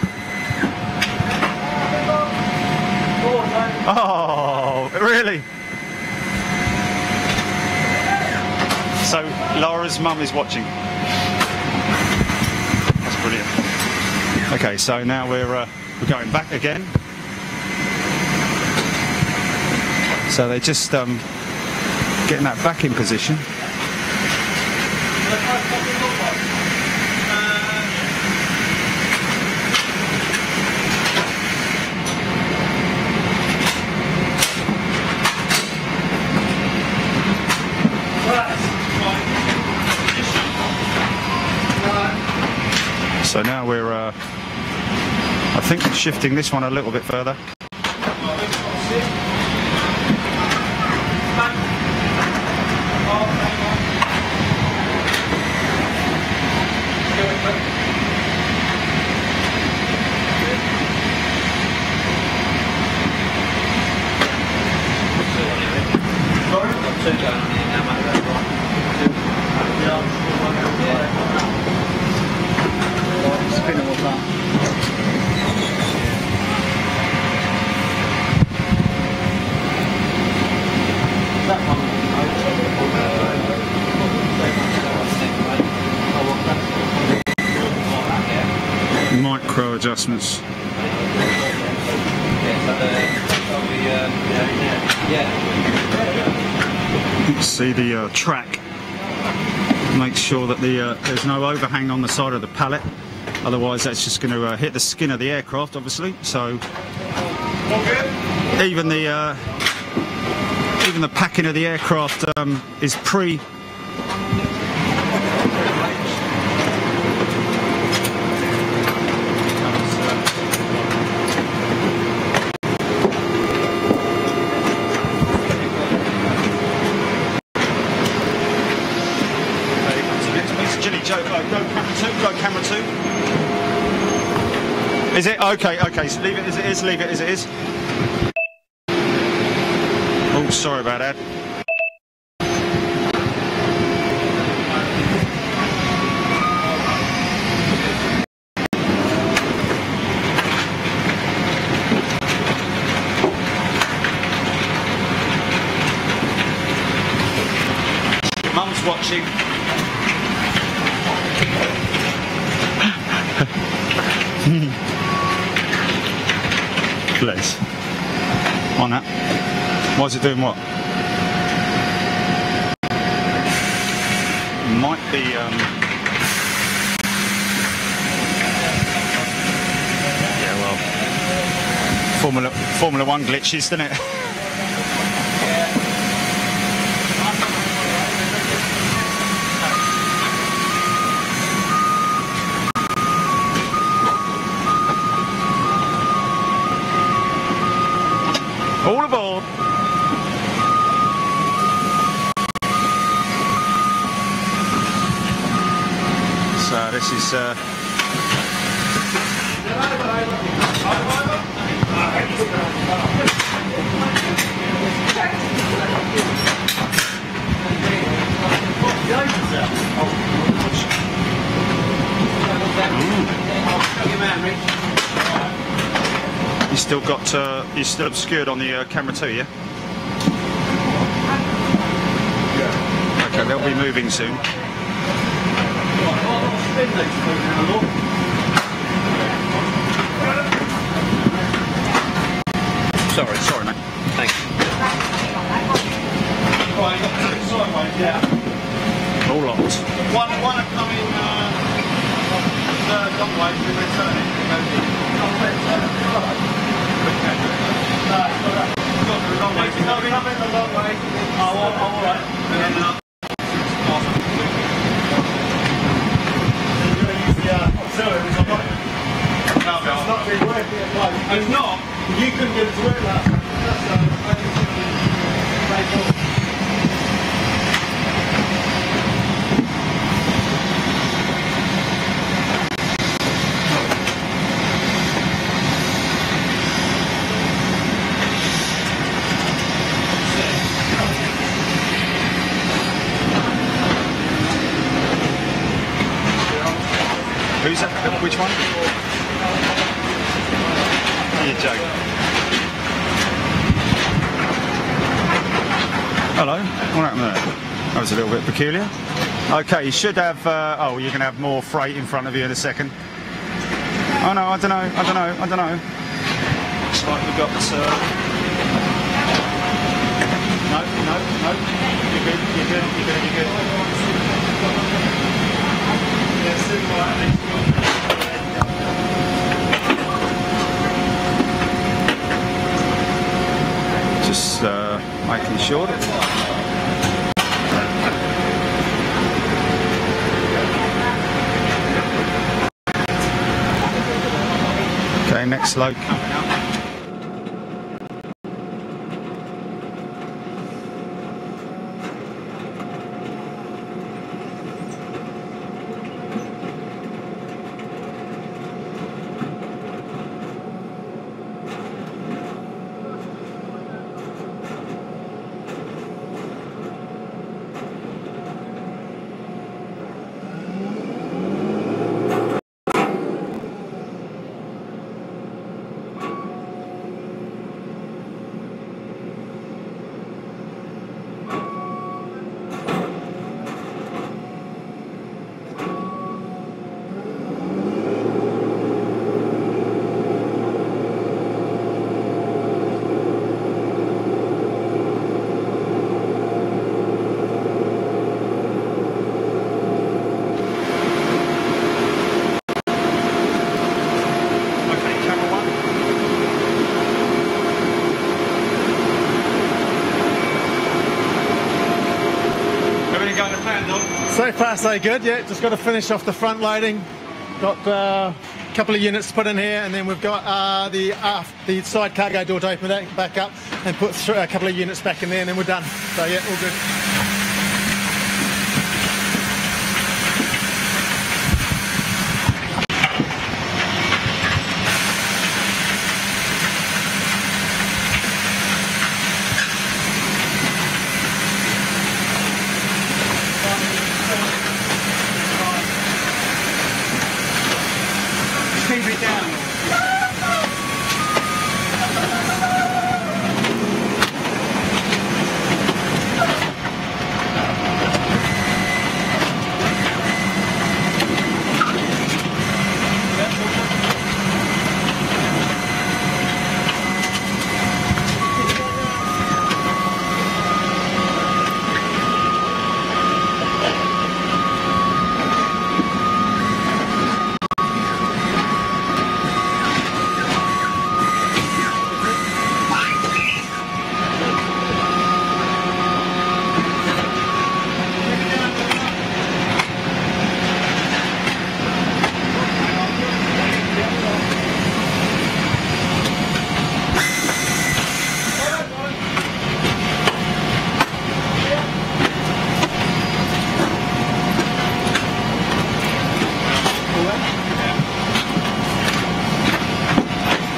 Oh, really? So Laura's mum is watching. That's brilliant. Okay, so now we're going back again. So they're just getting that back in position. So now we're, I think, shifting this one a little bit further. Micro adjustments. You can see the track. Make sure that there's no overhang on the side of the pallet. Otherwise, that's just going to hit the skin of the aircraft, obviously. So even the packing of the aircraft is pre. Go camera two. Is it? Okay, okay, so leave it as it is, leave it as it is. Oh, sorry about that. Mum's watching. Bless. On that. Why is it doing what? Might be yeah, well, Formula One glitches, isn't it? All aboard! So this is you still got you're still obscured on the camera too, yeah? Okay, they'll be moving soon. Sorry mate. Thanks. Right, you've got two sideways, yeah. All locked. One are coming long way to return it. Coming the long way. Oh, alright. Who's that? Which one? You're joking. Hello. What happened there? That was a little bit peculiar. Okay, you should have. Oh, you're going to have more freight in front of you in a second. Oh no, I don't know. Looks like we've got. No. You're good. Yeah, still right. Just making sure that. Okay, next load coming up. So far so good, yeah, just got to finish off the front loading. Got a couple of units to put in here, and then we've got the side cargo door to open that back up and put a couple of units back in there, and then we're done. So yeah, all good. Keep it down.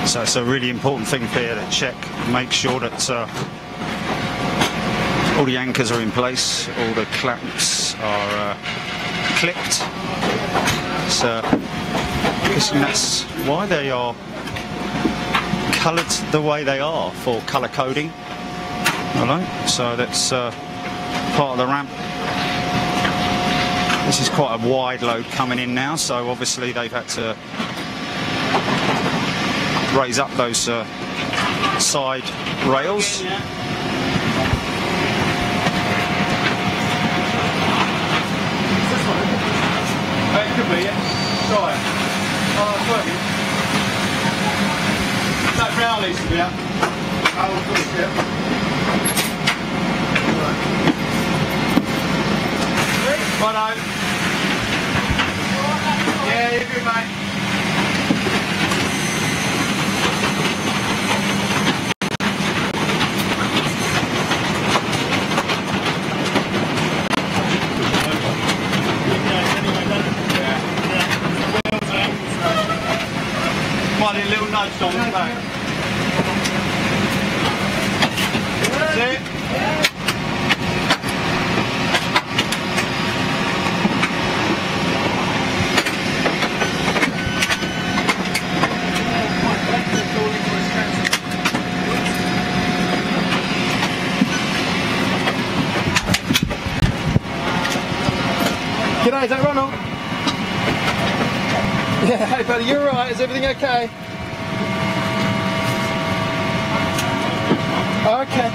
So it's a really important thing here to check, make sure that all the anchors are in place, all the clamps are clipped. So that's why they are coloured the way they are, for colour coding. Alright, so that's part of the ramp. This is quite a wide load coming in now, so obviously they've had to raise up those side rails. It could be, yeah. Right. Oh, it's working. That brown needs to be up. Oh, of course, yeah. Right. Yeah, you're good, mate. Might need a little nudge on the back. That's it. G'day, is that Ronald? Yeah, hey buddy, you alright? Is everything okay? Okay.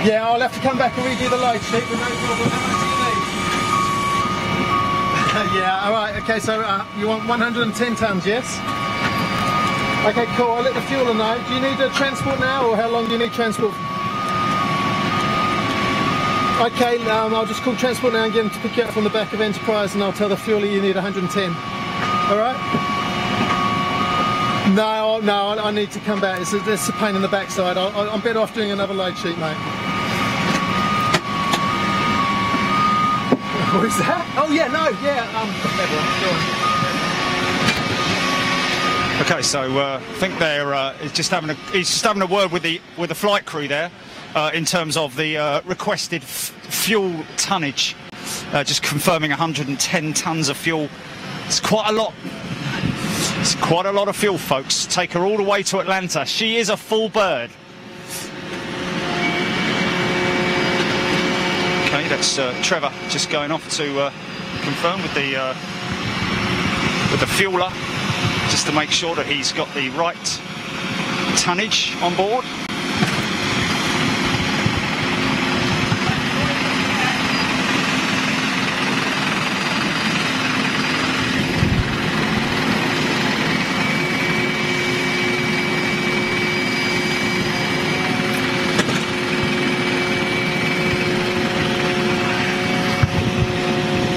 Yeah, I'll have to come back and redo the load sheet, but no problem. How much do you need? Yeah, alright, okay, so you want 110 tonnes, yes? Okay, cool, I'll let the fueler know. Do you need transport now, or how long do you need transport? Okay, I'll just call transport now and get them to pick you up from the back of Enterprise, and I'll tell the fueler you need 110. Alright? No, I need to come back. It's a pain in the backside. I'm better off doing another load sheet, mate. What is that? Oh yeah, no, yeah. Okay, so I think he's just having a word with the flight crew there in terms of the requested fuel tonnage. Just confirming 110 tons of fuel. It's quite a lot. It's quite a lot of fuel, folks. Take her all the way to Atlanta. She is a full bird. Okay, that's Trevor just going off to confirm with the fueler, just to make sure that he's got the right tonnage on board.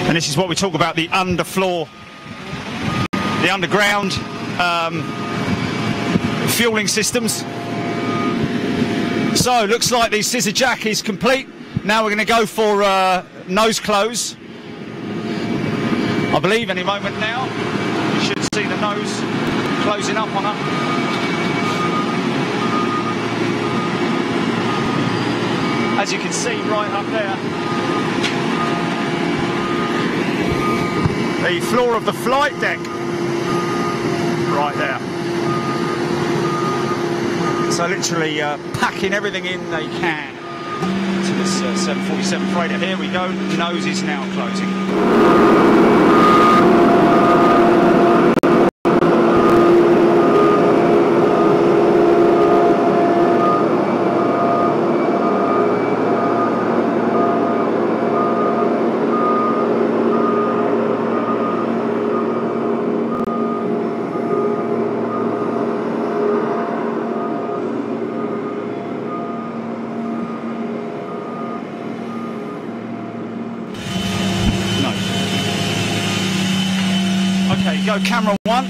And this is what we talk about, the underfloor, the underground fueling systems. So looks like the scissor jack is complete. Now we're going to go for nose close. I believe any moment now you should see the nose closing up on her. As you can see right up there, the floor of the flight deck, right there. So literally packing everything in they can to this 747 freighter. Here we go, the nose is now closing. Okay, go camera one.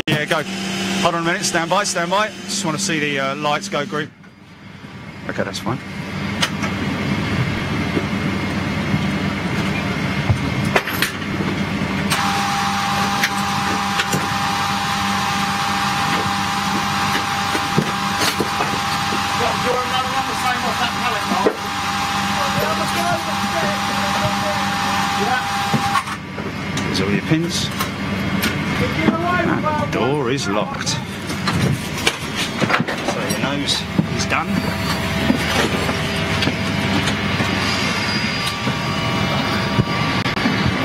Yeah, go. Hold on a minute, stand by, stand by. Just want to see the lights go green. Okay, that's fine. There's all your pins. And the door is locked. So your nose is done.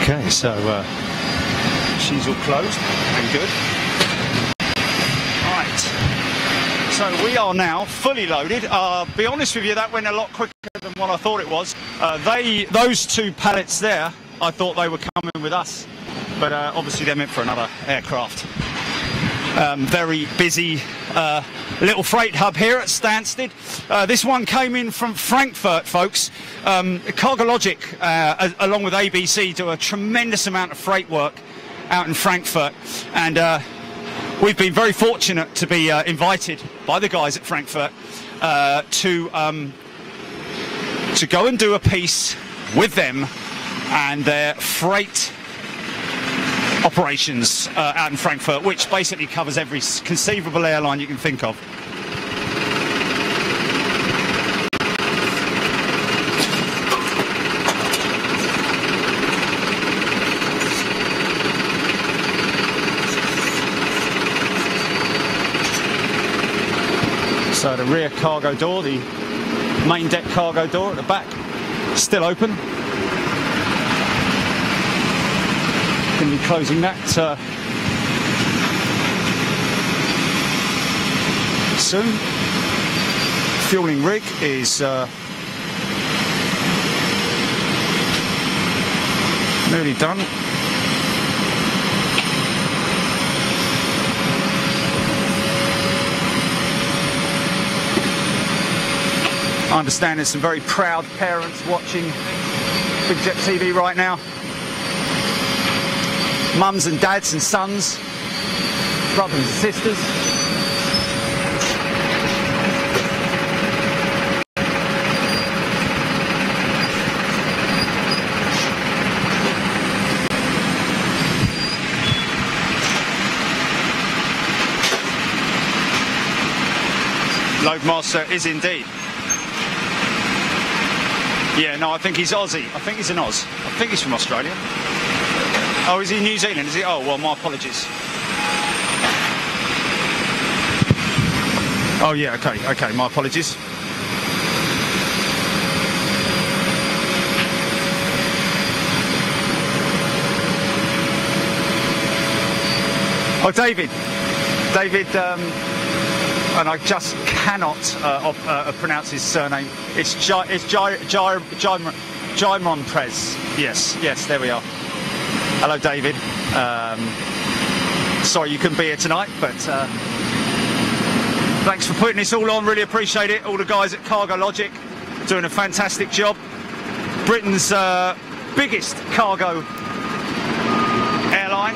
Okay, so she's all closed and good. Right. So we are now fully loaded. Be honest with you, that went a lot quicker than what I thought it was. Those two pallets there, I thought they were coming with us, but obviously they're meant for another aircraft. Very busy little freight hub here at Stansted. This one came in from Frankfurt, folks. CargoLogic, along with ABC, do a tremendous amount of freight work out in Frankfurt, and we've been very fortunate to be invited by the guys at Frankfurt to go and do a piece with them and their freight operations out in Frankfurt, which basically covers every conceivable airline you can think of. So the rear cargo door, the main deck cargo door at the back, still open. Going to be closing that soon. Fueling rig is nearly done. I understand there's some very proud parents watching Big Jet TV right now. Mums and dads and sons, brothers and sisters. Loadmaster is indeed. Yeah, no, I think he's Aussie. I think he's an Oz. I think he's from Australia. Oh, is he New Zealand? Is he? Oh, well, my apologies. Oh, yeah, okay, my apologies. Oh, David, and I just cannot pronounce his surname. It's Jymon Prez. Yes, there we are. Hello, David. Sorry you couldn't be here tonight, but thanks for putting this all on. Really appreciate it. All the guys at CargoLogic doing a fantastic job. Britain's biggest cargo airline.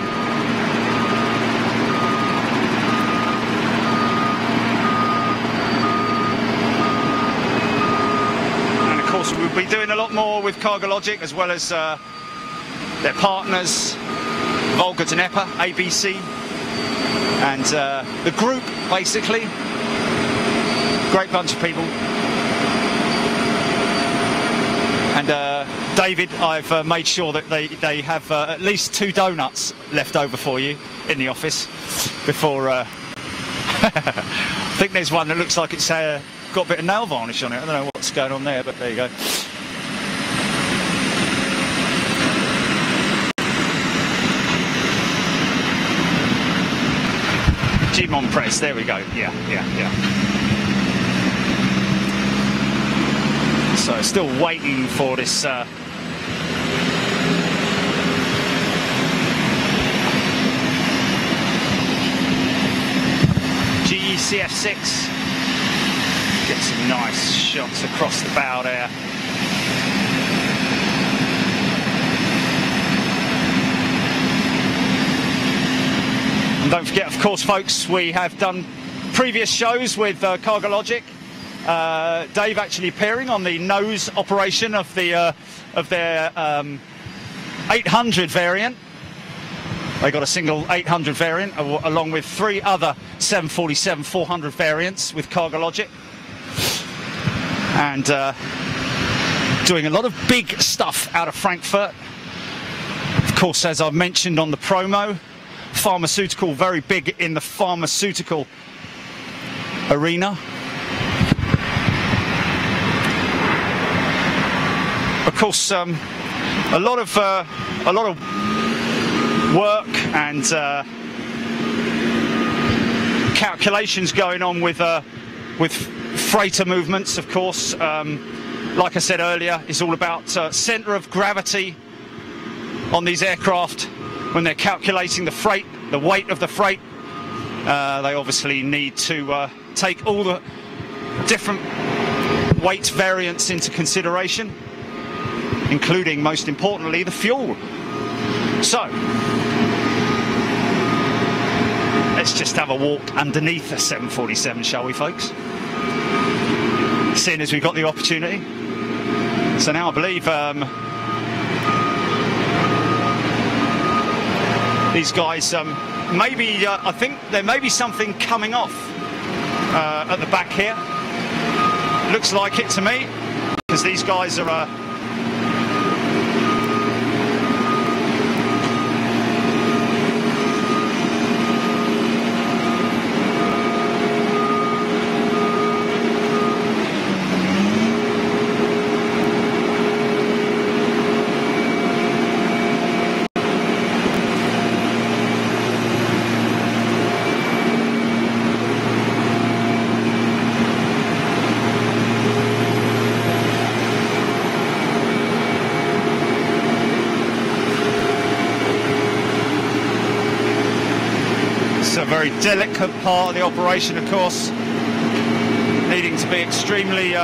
And of course we'll be doing a lot more with CargoLogic, as well as their partners, Volga Dnepa, ABC, and the group, basically. Great bunch of people. And David, I've made sure that they have at least 2 donuts left over for you in the office before... I think there's one that looks like it's got a bit of nail varnish on it. I don't know what's going on there, but there you go. Jymon Press, there we go. Yeah. So still waiting for this GECF6. Get some nice shots across the bow there. And don't forget, of course, folks, we have done previous shows with CargoLogic. Dave actually appearing on the nose operation of their 800 variant. They got a single 800 variant along with 3 other 747-400 variants with CargoLogic, and doing a lot of big stuff out of Frankfurt. Of course, as I've mentioned on the promo, pharmaceutical, very big in the pharmaceutical arena. Of course, a lot of work and calculations going on with freighter movements. Of course, like I said earlier, it's all about centre of gravity on these aircraft. When they're calculating the freight, the weight of the freight, they obviously need to take all the different weight variants into consideration, including, most importantly, the fuel. So, Let's just have a walk underneath the 747, shall we, folks? Seeing as we've got the opportunity. So now I believe these guys, maybe, I think there may be something coming off at the back here. Looks like it to me, because these guys are... a very delicate part of the operation, of course, needing to be extremely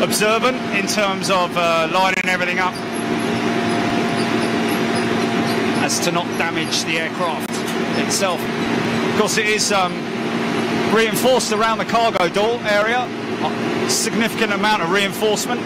observant in terms of lining everything up as to not damage the aircraft itself. Of course, it is reinforced around the cargo door area, a significant amount of reinforcement.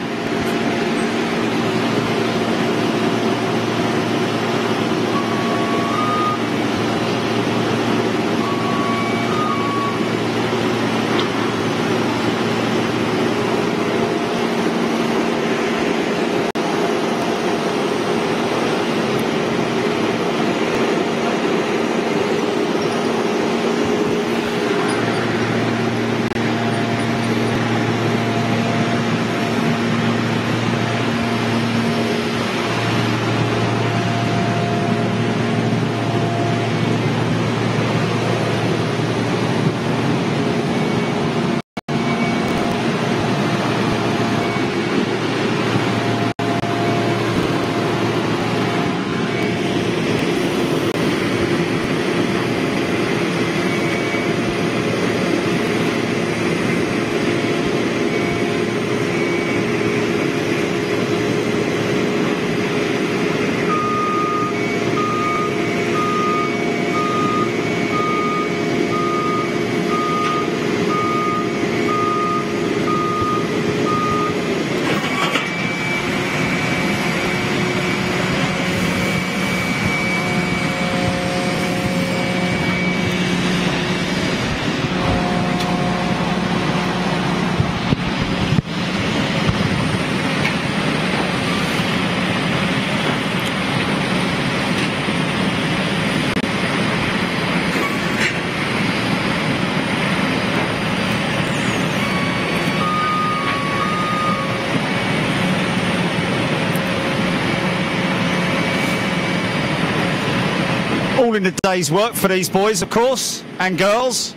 All in a day's work for these boys, of course, and girls,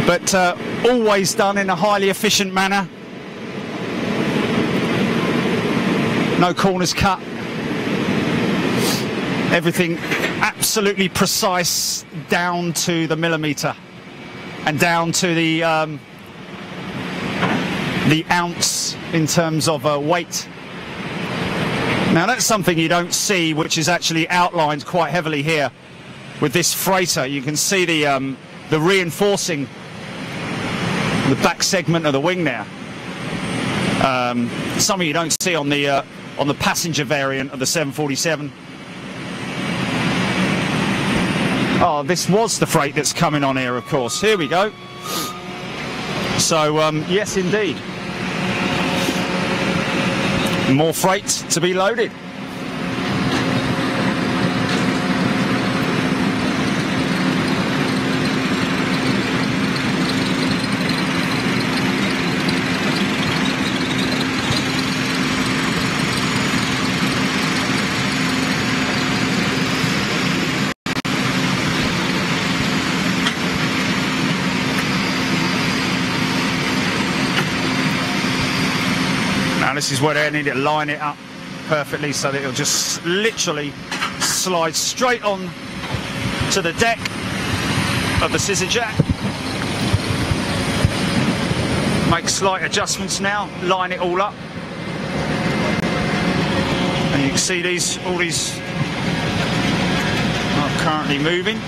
but always done in a highly efficient manner. No corners cut. Everything absolutely precise down to the millimetre and down to the ounce in terms of weight. Now that's something you don't see, which is actually outlined quite heavily here with this freighter. You can see the reinforcing the back segment of the wing there. Something you don't see on the passenger variant of the 747. Oh, this was the freight that's coming on here, of course. Here we go. So yes, indeed. More freight to be loaded. Now this is where they need to line it up perfectly so that it'll just literally slide straight on to the deck of the scissor jack. Make slight adjustments now, line it all up. And you can see all these definitely moving.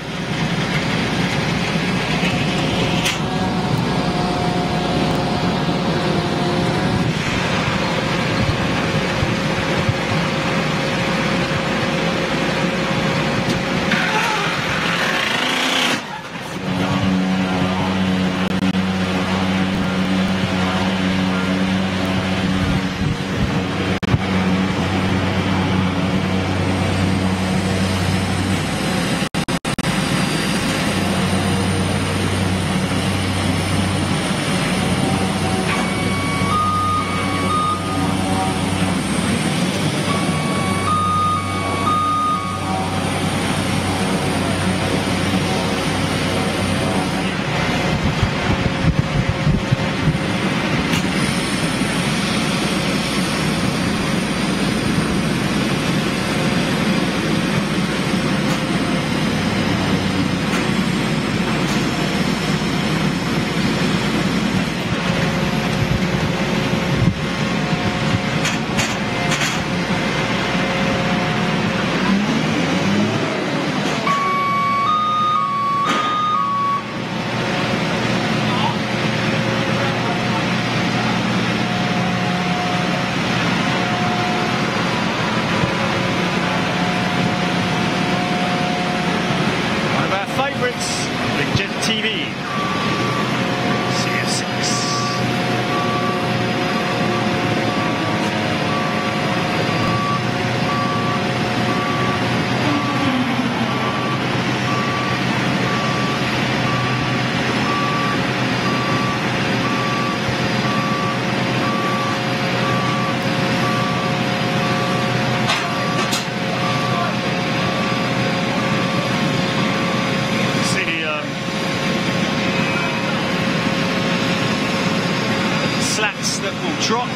That will drop.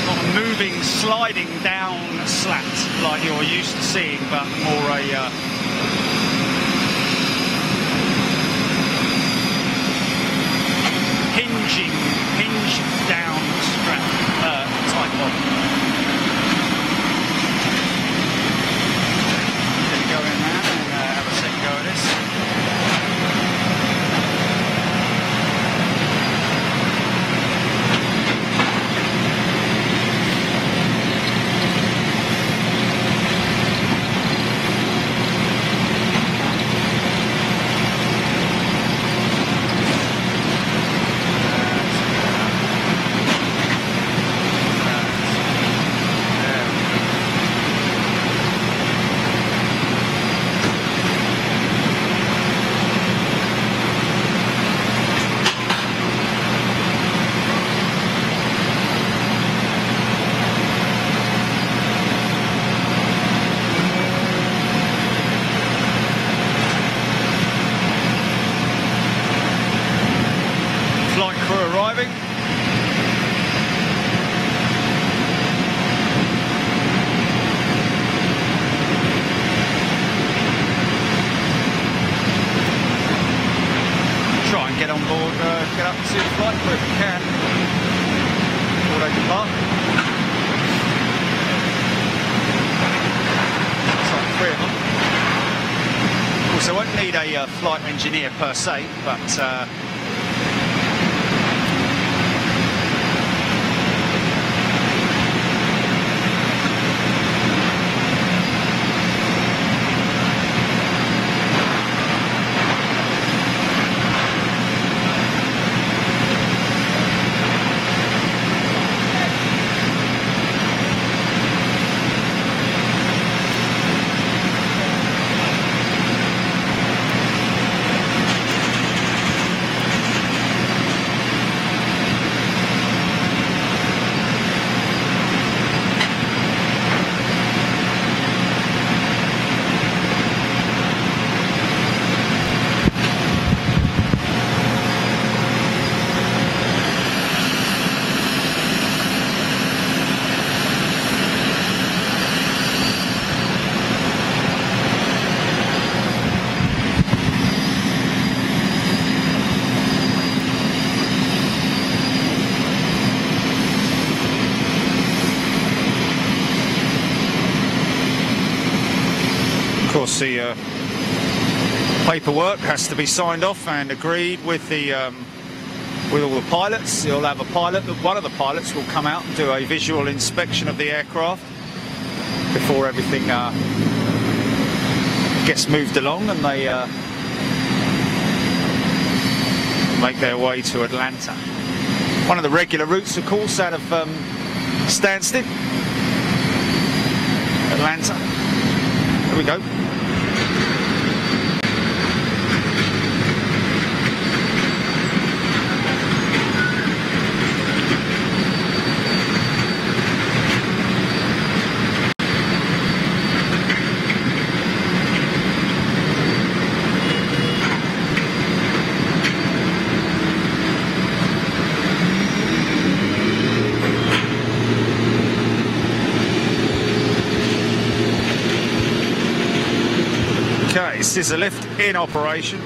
Not a moving, sliding down slat like you're used to seeing, but more a hinged down strap type of. Gonna go in there and have a second go at this. Arriving. Try and get on board, get up and see the flight crew if we can. Before they depart. It's like 3 of them. Of course, I won't need a flight engineer per se, but course, the paperwork has to be signed off and agreed with the with all the pilots. You'll have a pilot. One of the pilots will come out and do a visual inspection of the aircraft before everything gets moved along, and they make their way to Atlanta. One of the regular routes, of course, out of Stansted, Atlanta. Here we go. Okay, scissor lift in operation.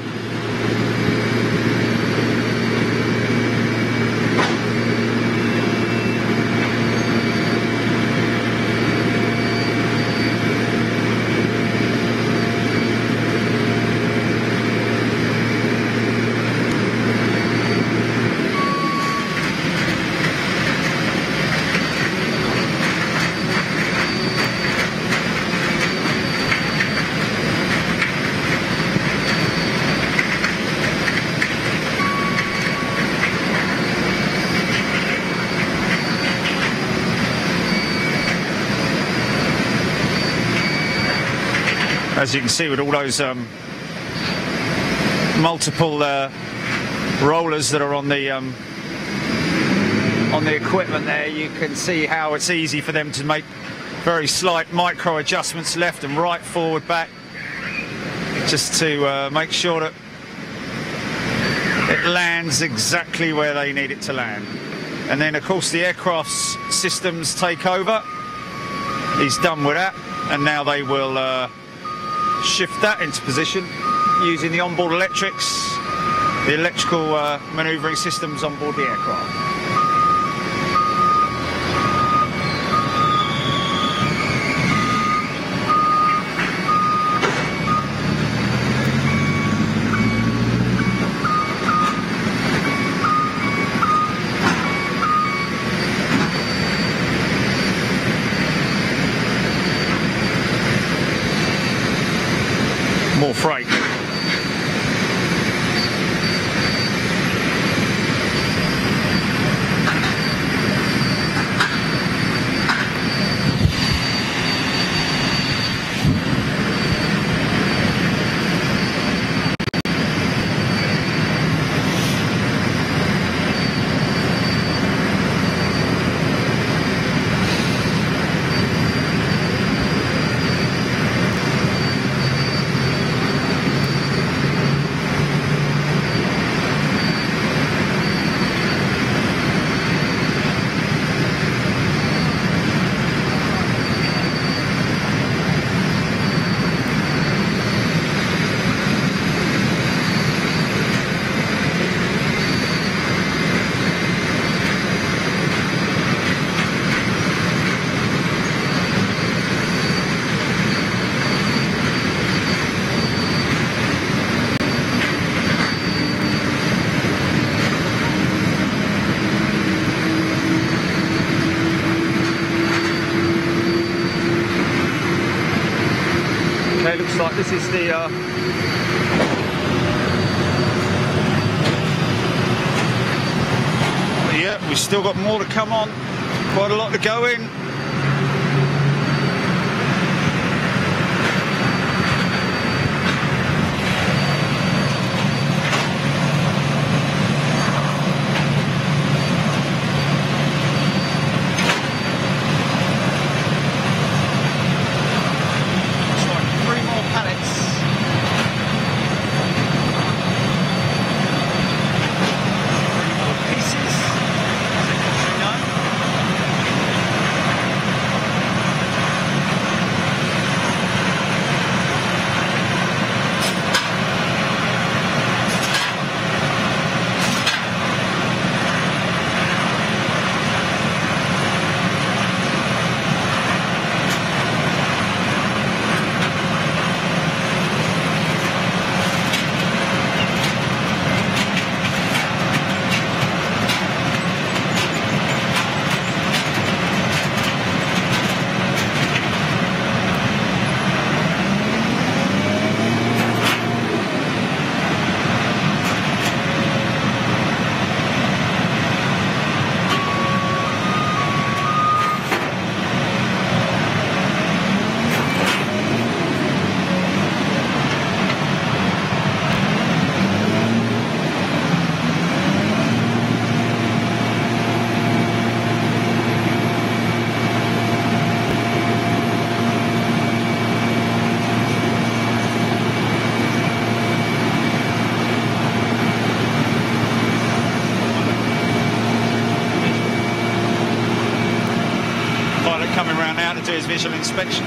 As you can see, with all those multiple rollers that are on the equipment there, you can see how it's easy for them to make very slight micro adjustments left and right, forward, back, just to make sure that it lands exactly where they need it to land. And then, of course, the aircraft's systems take over. He's done with that, and now they will shift that into position using the onboard electrics, the electrical manoeuvring systems on board the aircraft. More freight. Okay, looks like this is the yeah, we've still got more to come on, quite a lot to go in. out to do his visual inspection.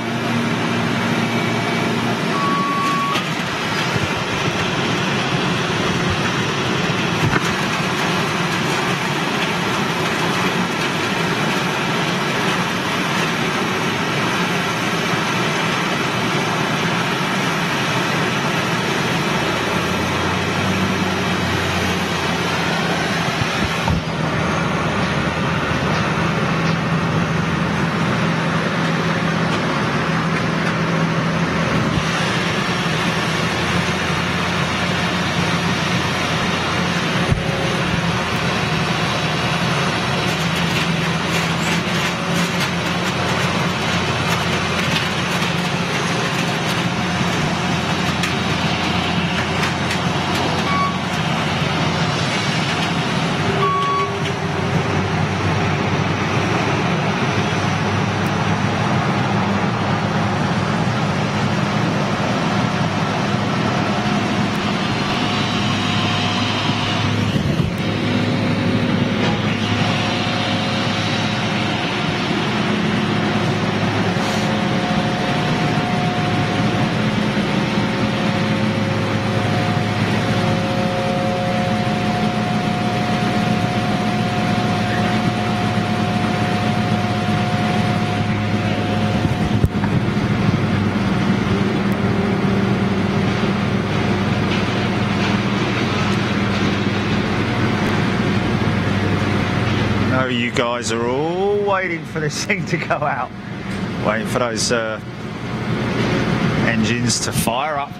You guys are all waiting for this thing to go out, waiting for those engines to fire up.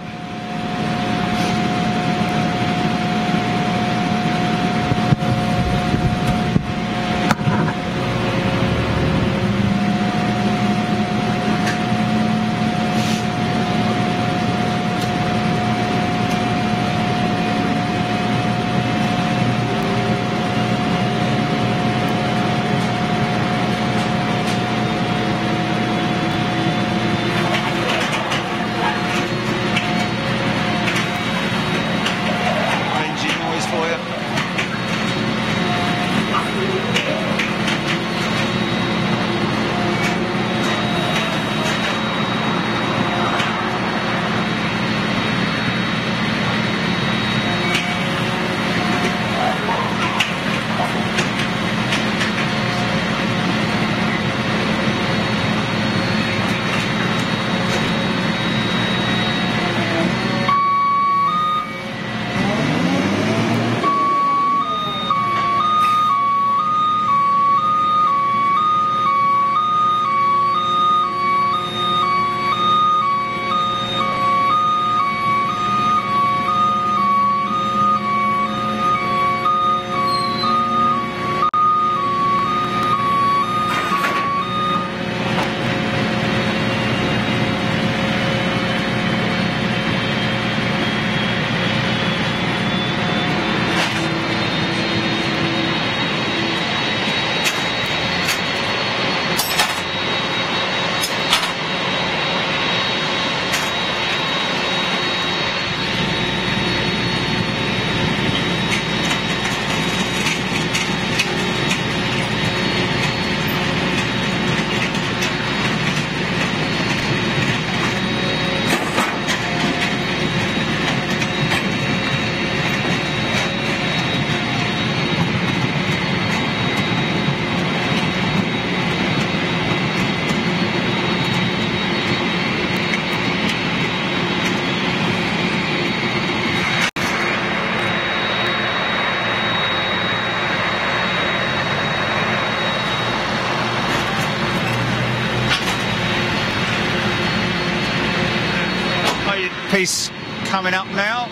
Piece coming up now.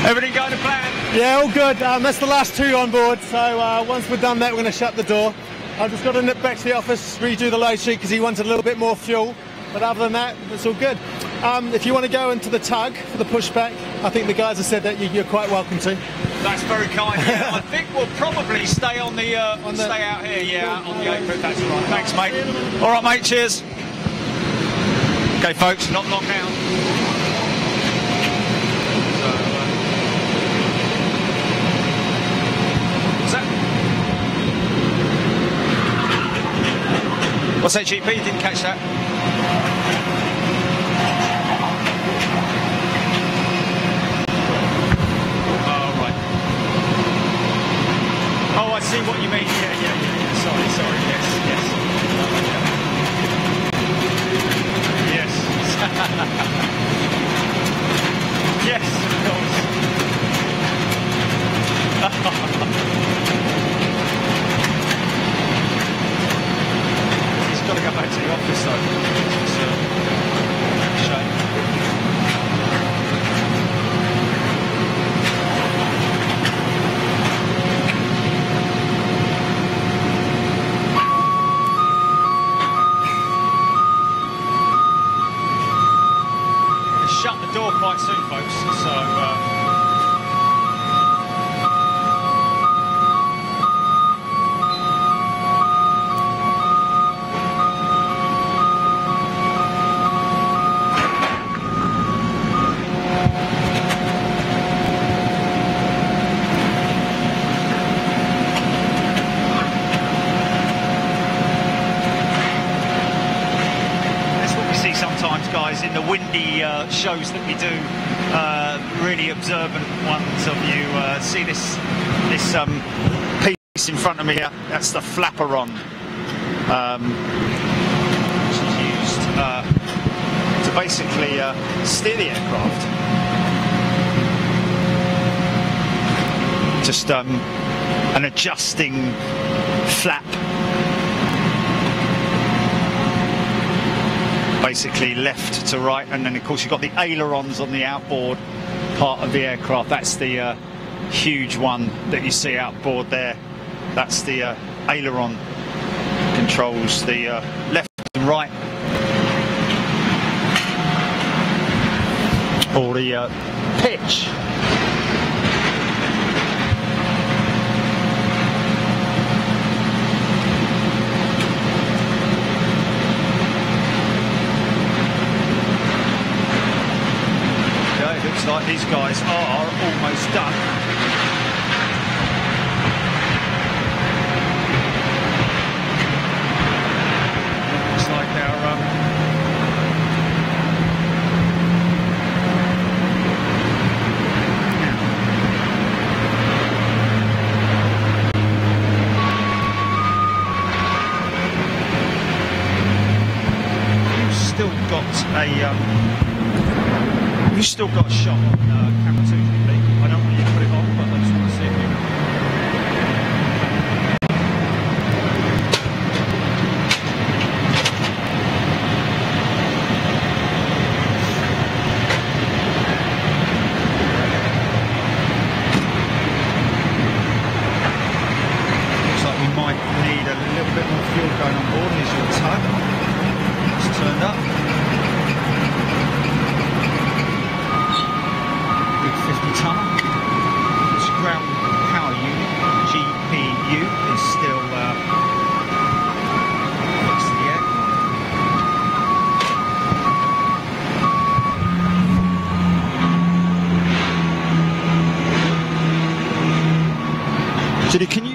Everything going to plan? Yeah, all good. That's the last two on board, so once we're done that, we're going to shut the door. I've just got to nip back to the office, redo the load sheet because he wanted a little bit more fuel, but other than that, it's all good. If you want to go into the tug for the pushback, I think the guys have said that you're quite welcome to. That's very kind. Yeah, I think we'll probably stay on the stay out here. Yeah, on the apron. That's all right. Thanks, mate. All right, mate. Cheers. Okay, folks. Not long now. What's that, GP? You didn't catch that? Oh, right. Oh, I see what you mean. Yeah. Sorry. Yes. Yes. Yes, of course. Got to go back to the office though. It's a shame. It's shut the door quite soon, folks. So. Guys, in the windy shows that we do, really observant ones of you see this piece in front of me here. That's the flaperon, which is used to basically steer the aircraft. Just an adjusting flap. Basically left to right, and then of course you've got the ailerons on the outboard part of the aircraft. That's the huge one that you see outboard there. That's the aileron, controls the left and right, or the pitch. Looks like these guys are almost done. Looks like they're you've still got a You've still got a shot on camera 2, GP. I don't want you to put it on, but I just want to see if you looks like we might need a little bit more fuel going on board. Here's your tug. It's turned up. 50 tonne. This ground power unit, GPU, is still fixed to the air. Judy, can you?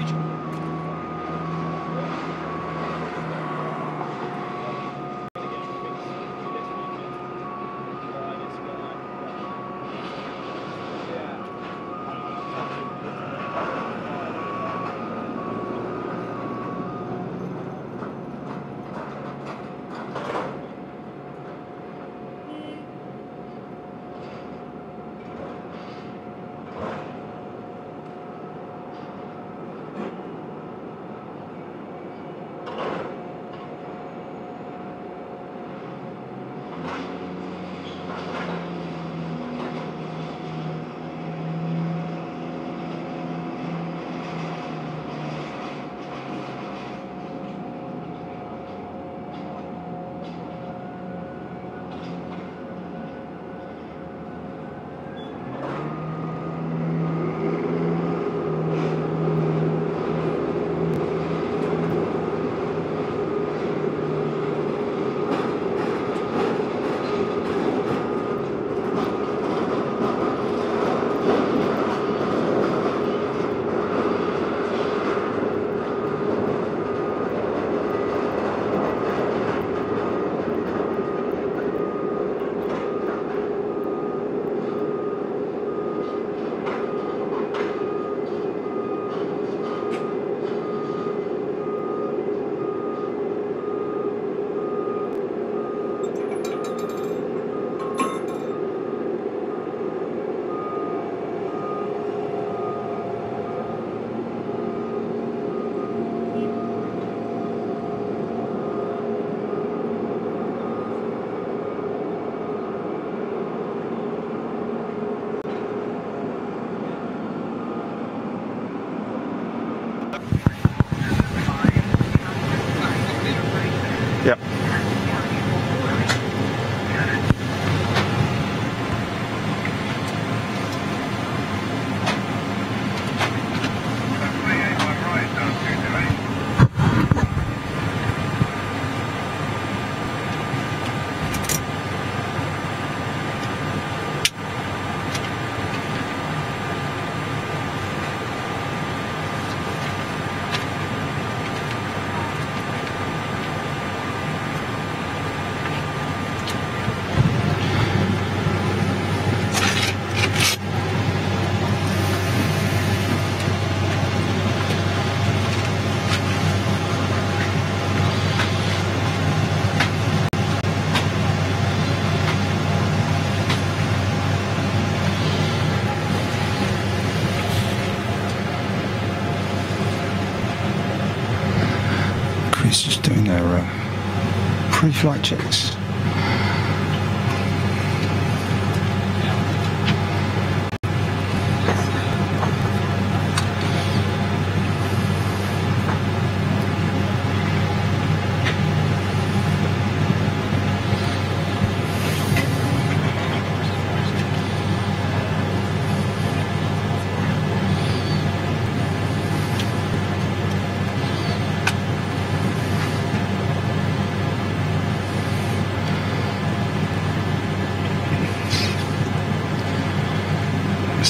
pilots just doing their pre-flight checks.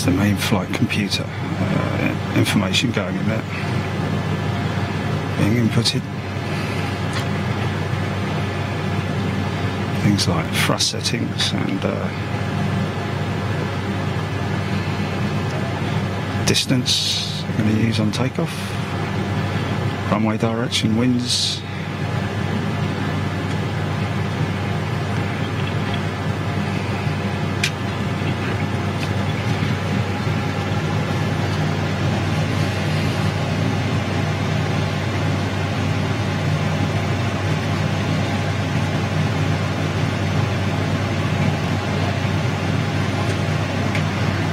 The main flight computer, information going in there, being inputted. Things like thrust settings and distance they're going to use on takeoff, runway direction, winds.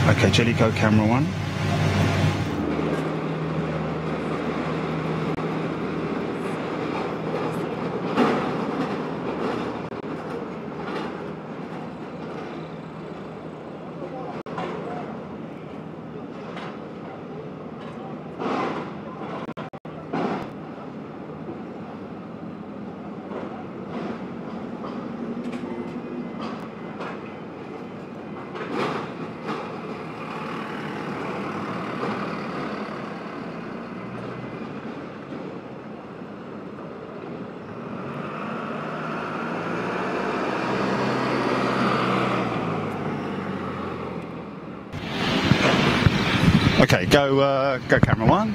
Okay, Jellicoe camera 1. Okay, go camera 1.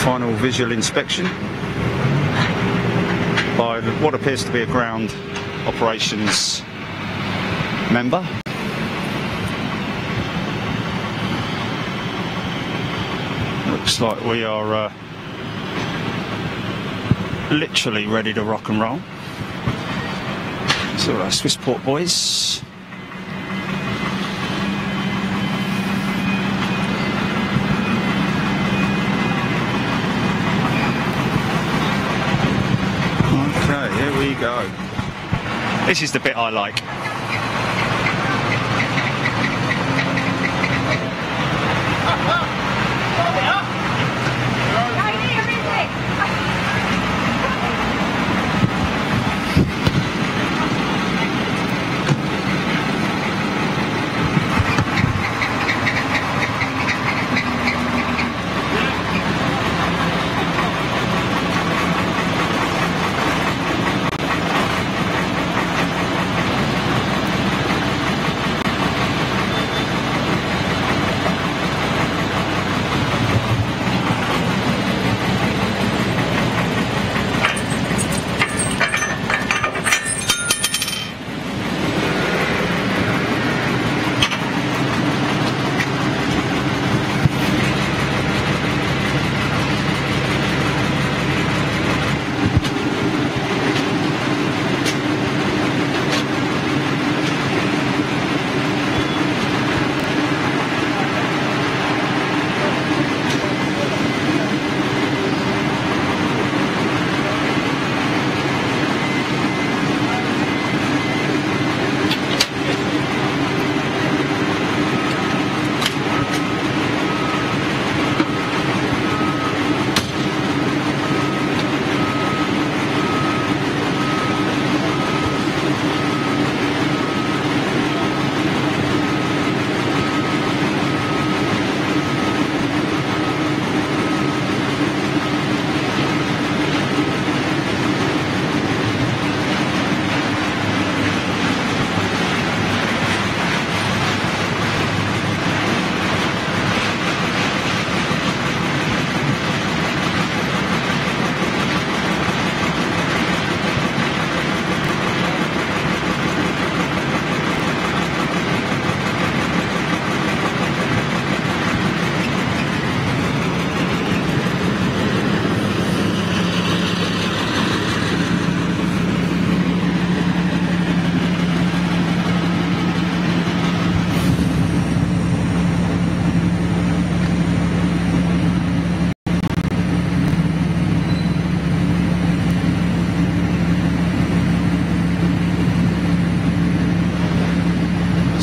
Final visual inspection by what appears to be a ground operations member. Looks like we are literally ready to rock and roll. So our Swissport boys. Okay, here we go. This is the bit I like.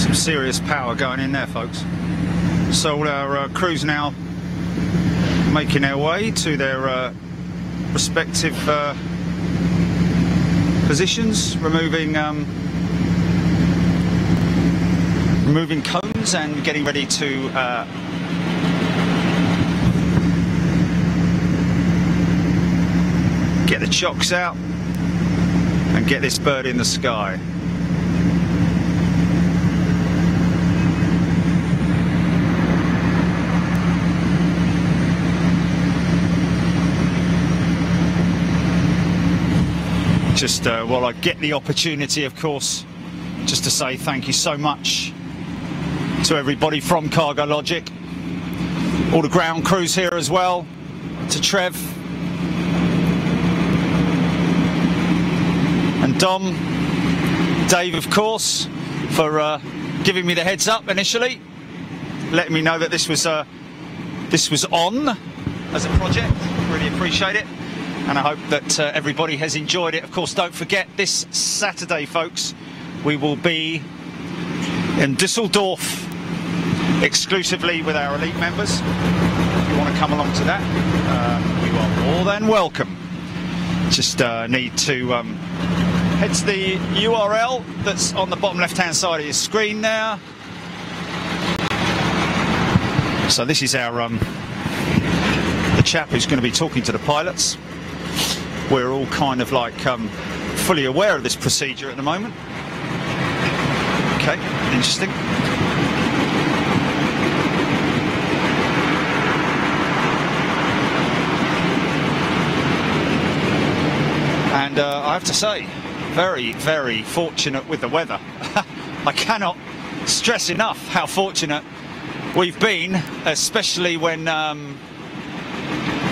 Some serious power going in there, folks. So all our crews now making their way to their respective positions, removing cones and getting ready to get the chocks out and get this bird in the sky. Just while I get the opportunity, of course, just to say thank you so much to everybody from CargoLogic, all the ground crews here as well, to Trev and Dom, Dave, of course, for giving me the heads up initially, letting me know that this was on as a project. Really appreciate it. And I hope that everybody has enjoyed it. Of course, don't forget, this Saturday, folks, we will be in Düsseldorf exclusively with our elite members. If you want to come along to that, you are more than welcome. Just need to head to the URL that's on the bottom left-hand side of your screen now. So this is our the chap who's going to be talking to the pilots. We're all kind of like fully aware of this procedure at the moment. Okay, interesting. And I have to say, very, very fortunate with the weather. I cannot stress enough how fortunate we've been, especially when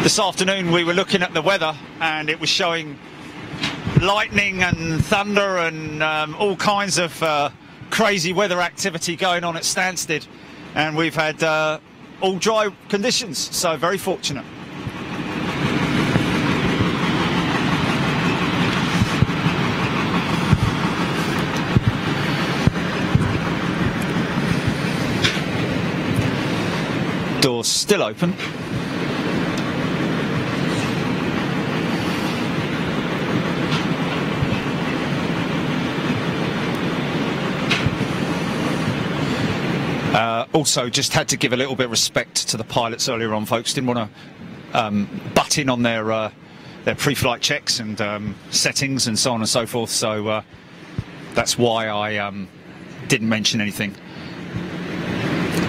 this afternoon we were looking at the weather and it was showing lightning and thunder and all kinds of crazy weather activity going on at Stansted, and we've had all dry conditions, so very fortunate. Doors still open. Also, just had to give a little bit of respect to the pilots earlier on, folks. Didn't want to butt in on their pre-flight checks and settings and so on and so forth. So that's why I didn't mention anything.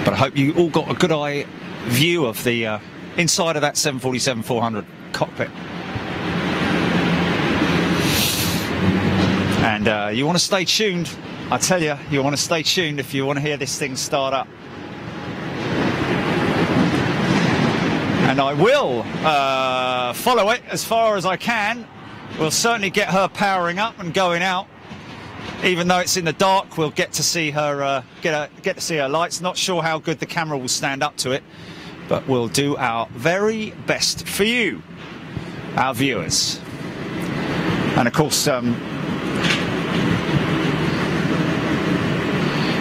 But I hope you all got a good eye view of the inside of that 747-400 cockpit. And you want to stay tuned. I tell you, you want to stay tuned if you want to hear this thing start up. And I will follow it as far as I can. We'll certainly get her powering up and going out. Even though it's in the dark, we'll get to see her get to see her lights. Not sure how good the camera will stand up to it, but we'll do our very best for you, our viewers. And of course,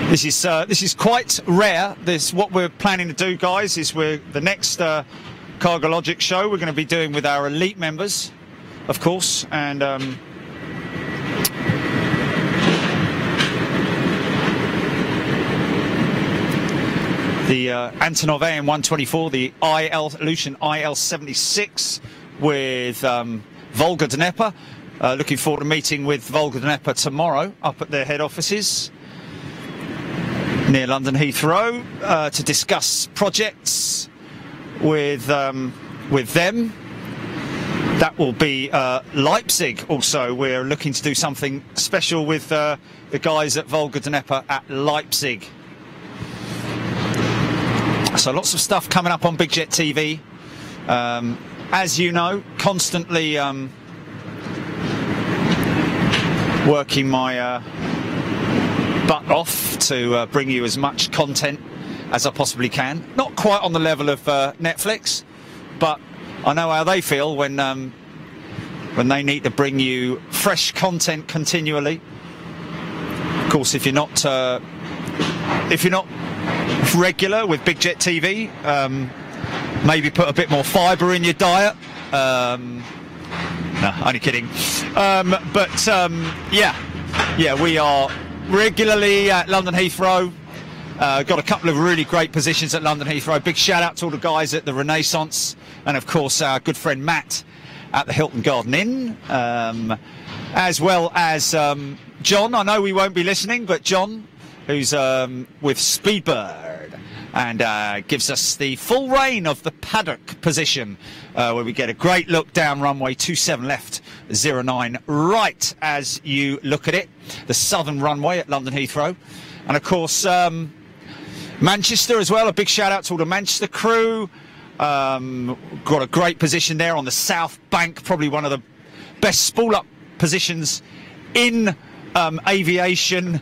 this is quite rare. What we're planning to do, guys, is the next CargoLogic show we're going to be doing with our elite members, of course, and the Antonov AN-124, the Ilyushin IL-76 with Volga Dnieper. Looking forward to meeting with Volga Dnieper tomorrow up at their head offices near London Heathrow to discuss projects with them. That will be Leipzig also. We're looking to do something special with the guys at Volga Dnieper at Leipzig. So lots of stuff coming up on Big Jet TV. As you know, constantly working my butt off to bring you as much content as I possibly can. Not quite on the level of Netflix, but I know how they feel when they need to bring you fresh content continually. Of course, if you're not if you're not regular with Big Jet TV, maybe put a bit more fibre in your diet. No, only kidding. Yeah, we are regularly at London Heathrow. Got a couple of really great positions at London Heathrow. Big shout out to all the guys at the Renaissance, and of course our good friend Matt at the Hilton Garden Inn, as well as John. I know we won't be listening, but John, who's with Speedbird, and gives us the full reign of the paddock position, where we get a great look down runway 27 left, 09 right as you look at it, the southern runway at London Heathrow. And of course Manchester as well, a big shout out to all the Manchester crew. Got a great position there on the south bank, probably one of the best spool up positions in aviation,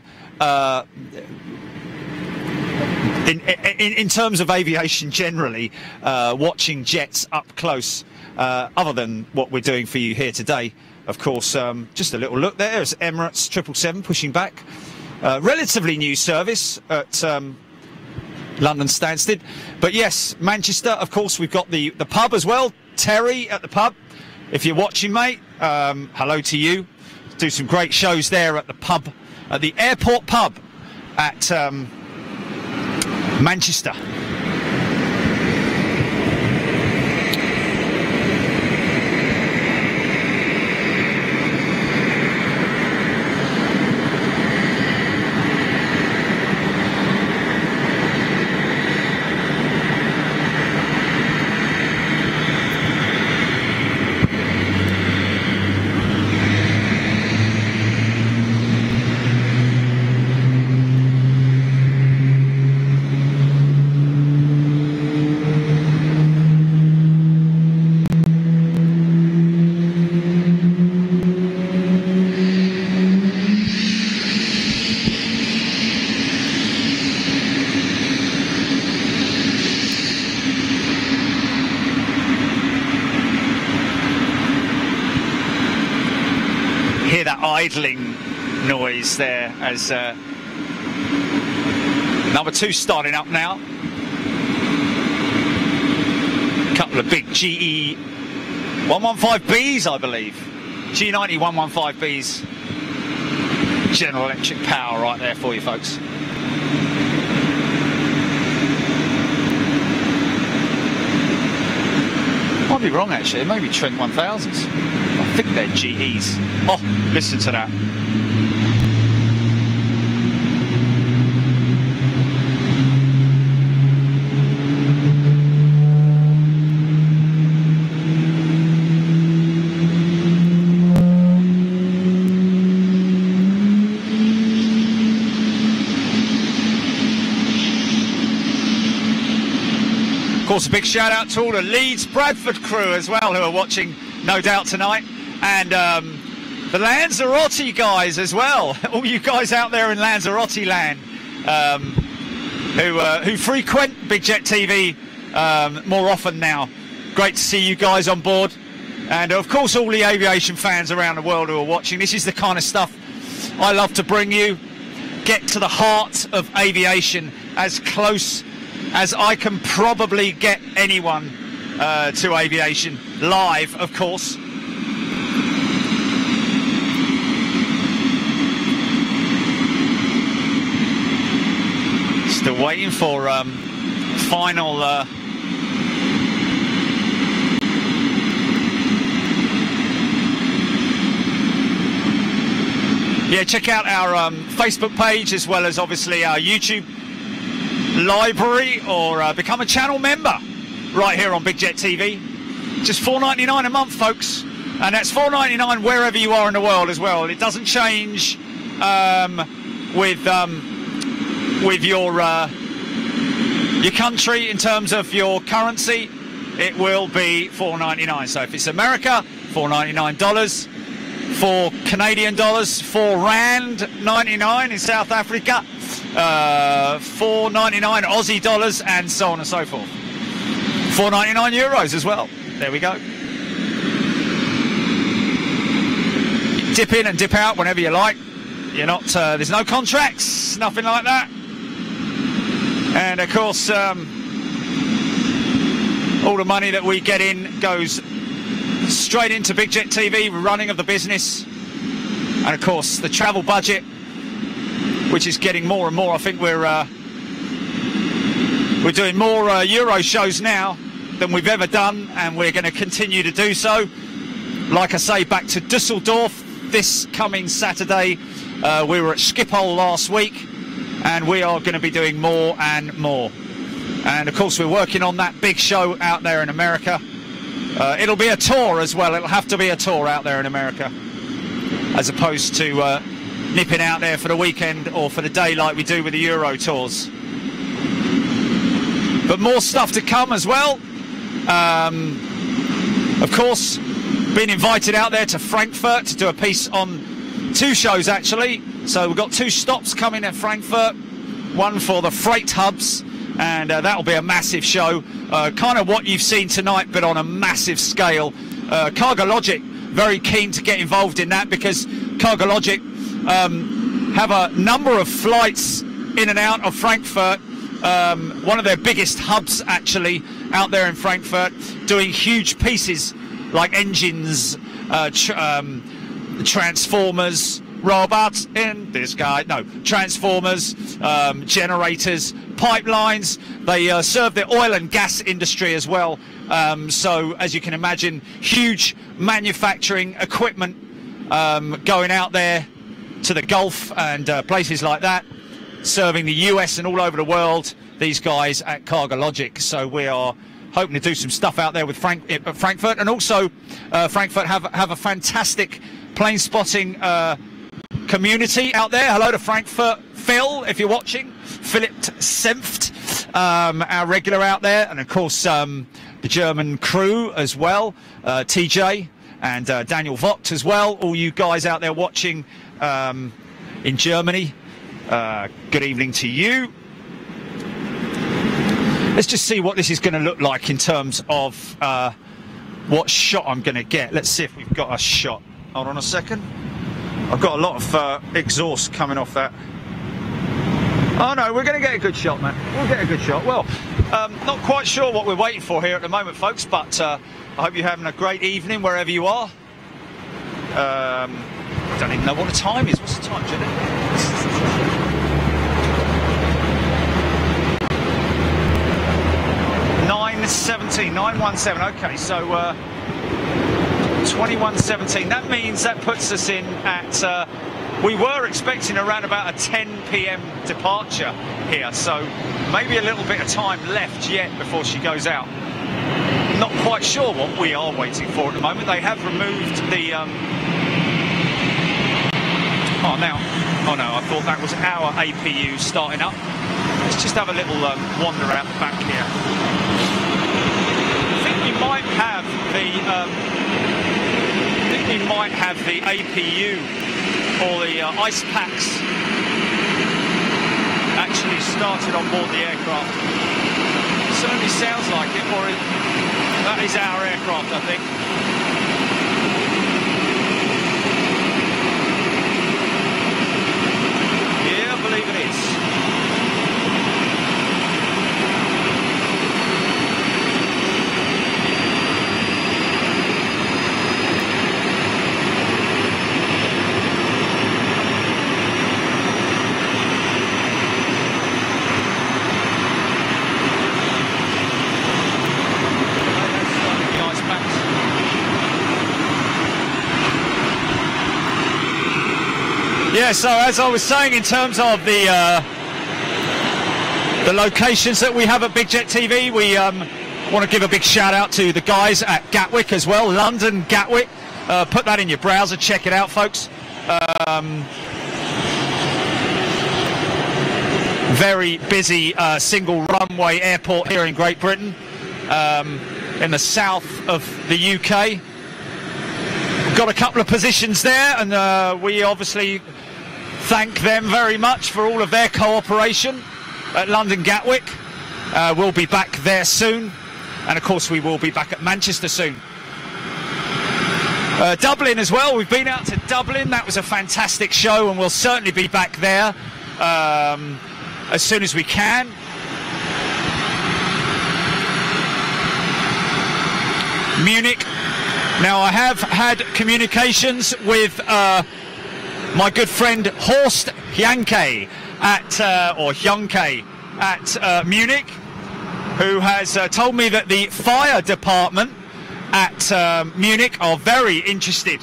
in terms of aviation generally, watching jets up close, other than what we're doing for you here today. Of course, just a little look there. It's Emirates 777 pushing back. Relatively new service at London Stansted. But yes, Manchester, of course, we've got the pub as well. Terry at the pub. If you're watching, mate, hello to you. Do some great shows there at the pub, at the airport pub at Manchester. Idling noise there as number 2 starting up now. Couple of big GE 115Bs, I believe. G90 115Bs. General Electric power right there for you folks. Might be wrong actually, it may be Trent 1000s. I think they're GEs. Oh, listen to that. Of course, a big shout out to all the Leeds Bradford crew as well who are watching, no doubt, tonight. And the Lanzarote guys as well, all you guys out there in Lanzarote land, who frequent Big Jet TV more often now. Great to see you guys on board, and of course all the aviation fans around the world who are watching. This is the kind of stuff I love to bring you, get to the heart of aviation as close as I can probably get anyone to aviation, live of course. Still waiting for final yeah, check out our Facebook page as well as obviously our YouTube library, or become a channel member right here on Big Jet TV. Just $4.99 a month, folks, and that's $4.99 wherever you are in the world as well. It doesn't change with your country in terms of your currency. It will be $4.99. So if it's America, $4.99. For Canadian dollars, £4.99 in South Africa, $4.99 Aussie dollars, and so on and so forth. €4.99 euros as well. There we go. Dip in and dip out whenever you like. You're not. There's no contracts, nothing like that. And of course, all the money that we get in goes straight into Big Jet TV, running of the business. And of course, the travel budget, which is getting more and more. I think we're doing more Euro shows now than we've ever done, and we're going to continue to do so. Like I say, back to Dusseldorf this coming Saturday. We were at Schiphol last week, and we are going to be doing more and more. And of course, we're working on that big show out there in America. It'll be a tour as well. It'll have to be a tour out there in America, as opposed to nipping out there for the weekend or for the day like we do with the Euro tours. But more stuff to come as well. Of course, been invited out there to Frankfurt to do a piece on 2 shows actually. So we've got 2 stops coming at Frankfurt, one for the freight hubs, and that'll be a massive show, kind of what you've seen tonight but on a massive scale. CargoLogic very keen to get involved in that, because CargoLogic have a number of flights in and out of Frankfurt, one of their biggest hubs actually out there in Frankfurt, doing huge pieces like engines, transformers, robots in this guy, no, transformers, generators, pipelines. They serve the oil and gas industry as well. So as you can imagine, huge manufacturing equipment going out there to the Gulf and places like that, serving the US and all over the world, these guys at CargoLogic. So we are hoping to do some stuff out there with Frankfurt, and also Frankfurt have a fantastic plane spotting community out there. Hello to Frankfurt, Phil, if you're watching, Philip Senft, our regular out there, and of course the German crew as well, TJ and Daniel Vogt as well, all you guys out there watching in Germany, good evening to you. Let's just see what this is going to look like in terms of what shot I'm going to get. Let's see if we've got a shot. Hold on a second. I've got a lot of exhaust coming off that. Oh no, we're going to get a good shot, man. We'll get a good shot. Well, not quite sure what we're waiting for here at the moment, folks, but I hope you're having a great evening wherever you are. I don't even know what the time is. What's the time, Julie? 9:17, 9:17. Okay, so 21:17. That means that puts us in at. We were expecting around about a 10 p.m. departure here, so maybe a little bit of time left yet before she goes out. Not quite sure what we are waiting for at the moment. They have removed the. Oh no, I thought that was our APU starting up. Let's just have a little wander out the back here. I think we might have the APU or the ice packs actually started on board the aircraft. It certainly sounds like it, or that is our aircraft, I think. Yeah, I believe it is. Yeah, so as I was saying, in terms of the locations that we have at Big Jet TV, we want to give a big shout out to the guys at Gatwick as well, London Gatwick. Put that in your browser, check it out, folks. Very busy single runway airport here in Great Britain, in the south of the UK. Got a couple of positions there, and we obviously thank them very much for all of their cooperation at London Gatwick. We'll be back there soon, and of course we will be back at Manchester soon. Dublin as well, we've been out to Dublin. That was a fantastic show, and we'll certainly be back there as soon as we can. Munich. Now, I have had communications with my good friend Horst Janke at Munich, who has told me that the fire department at Munich are very interested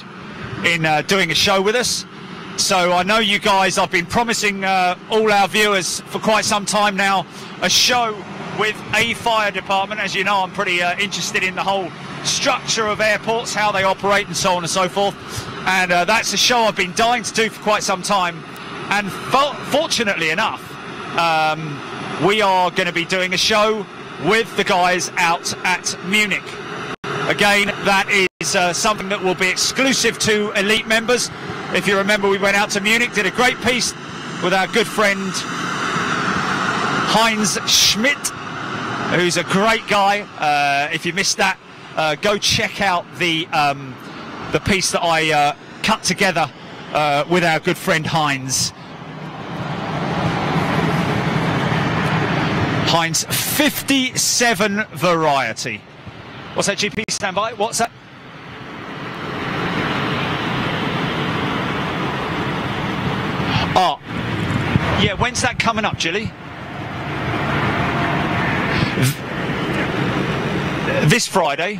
in doing a show with us. So I know you guys, I've been promising all our viewers for quite some time now a show with a fire department. As you know, I'm pretty interested in the whole structure of airports, how they operate and so on and so forth. And that's a show I've been dying to do for quite some time. And fortunately enough, we are going to be doing a show with the guys out at Munich. Again, that is something that will be exclusive to elite members. If you remember, we went out to Munich, did a great piece with our good friend Heinz Schmidt, who's a great guy. If you missed that, go check out the piece that I cut together with our good friend Heinz. Heinz 57 variety. What's that, GP? Stand by. What's that? Oh, yeah, when's that coming up, Jilly? This Friday?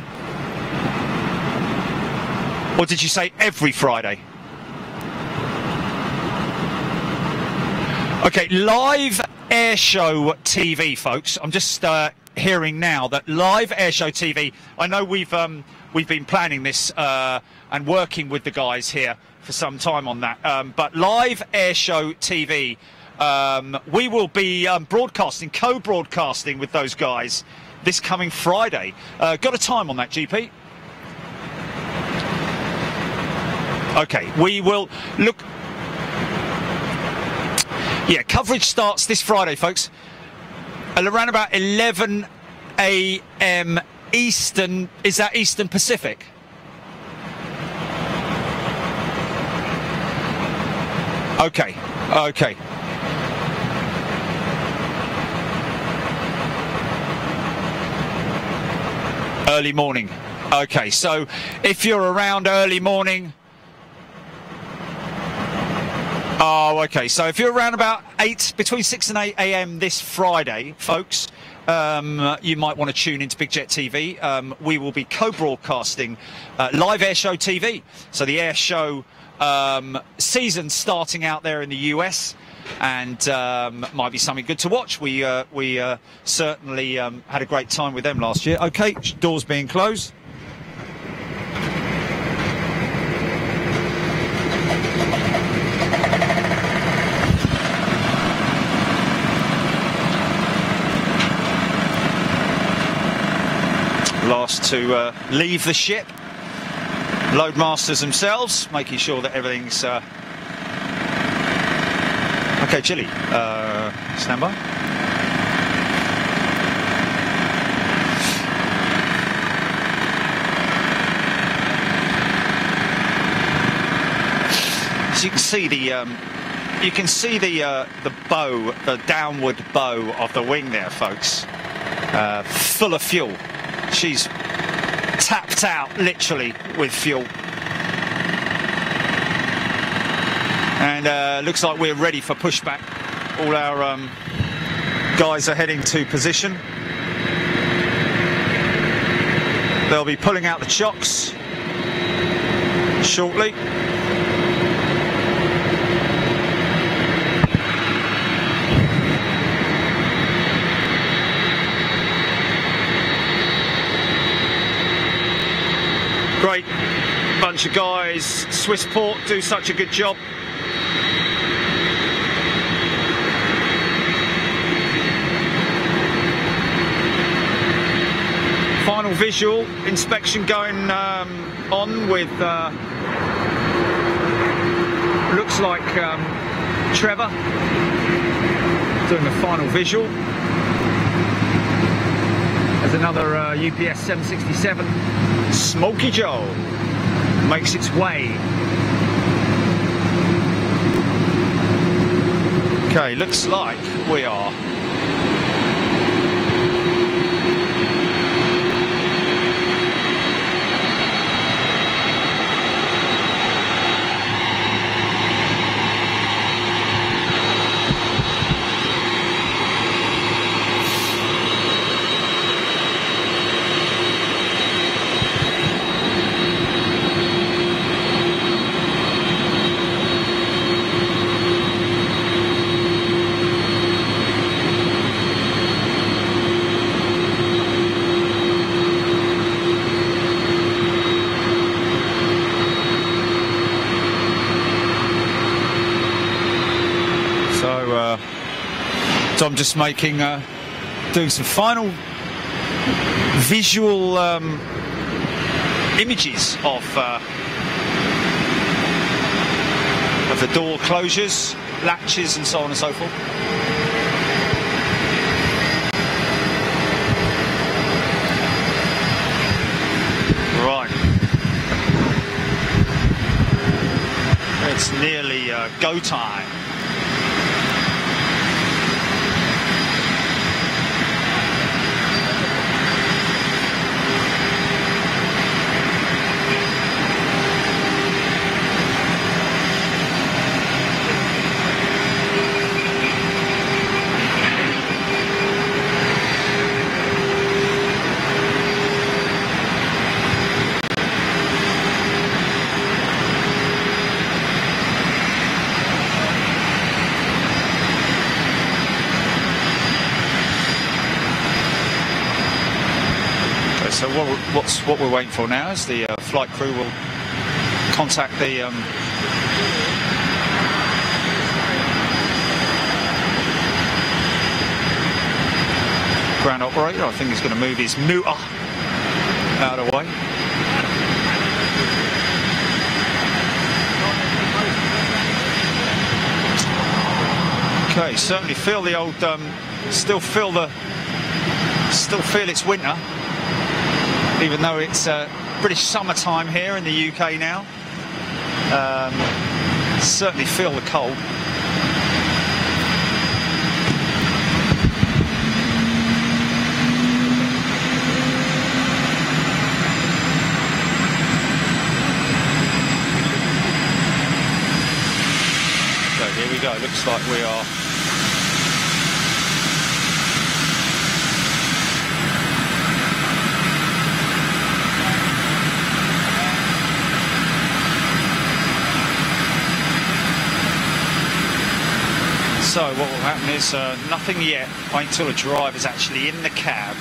Or did you say every Friday? Okay, live airshow TV, folks. I'm just hearing now that live airshow TV. I know we've been planning this and working with the guys here for some time on that. But live airshow TV, we will be broadcasting, co-broadcasting with those guys this coming Friday. Got a time on that, GP? Okay, we will look. Yeah, coverage starts this Friday, folks, at around about 11 a.m. Eastern. Is that Eastern Pacific? Okay, okay. Early morning. Okay, so if you're around early morning. Oh, okay. So if you're around about between 6 and 8 a.m. this Friday, folks, you might want to tune into Big Jet TV. We will be co-broadcasting live airshow TV. So the airshow season starting out there in the US, and might be something good to watch. We certainly had a great time with them last year. Okay, doors being closed. Last to leave the ship, load masters themselves, making sure that everything's okay. Chilly, stand by. So you can see the bow, the downward bow of the wing there, folks, full of fuel. She's tapped out, literally, with fuel. And looks like we're ready for pushback. All our guys are heading to position. They'll be pulling out the chocks shortly. Great bunch of guys. Swissport do such a good job. Final visual inspection going on with looks like Trevor doing the final visual. There's another UPS 767. Smoky Joe makes its way. Okay, looks like we are So I'm just making, doing some final visual images of the door closures, latches, and so on and so forth. Right. It's nearly go time. So what we're waiting for now is the flight crew will contact the ground operator. I think he's going to move his motor out of the way. Okay, certainly feel the old, still feel it's winter. Even though it's British summertime here in the UK now, certainly feel the cold. So here we go, looks like we are So what will happen is nothing yet, wait until the driver's actually in the cab.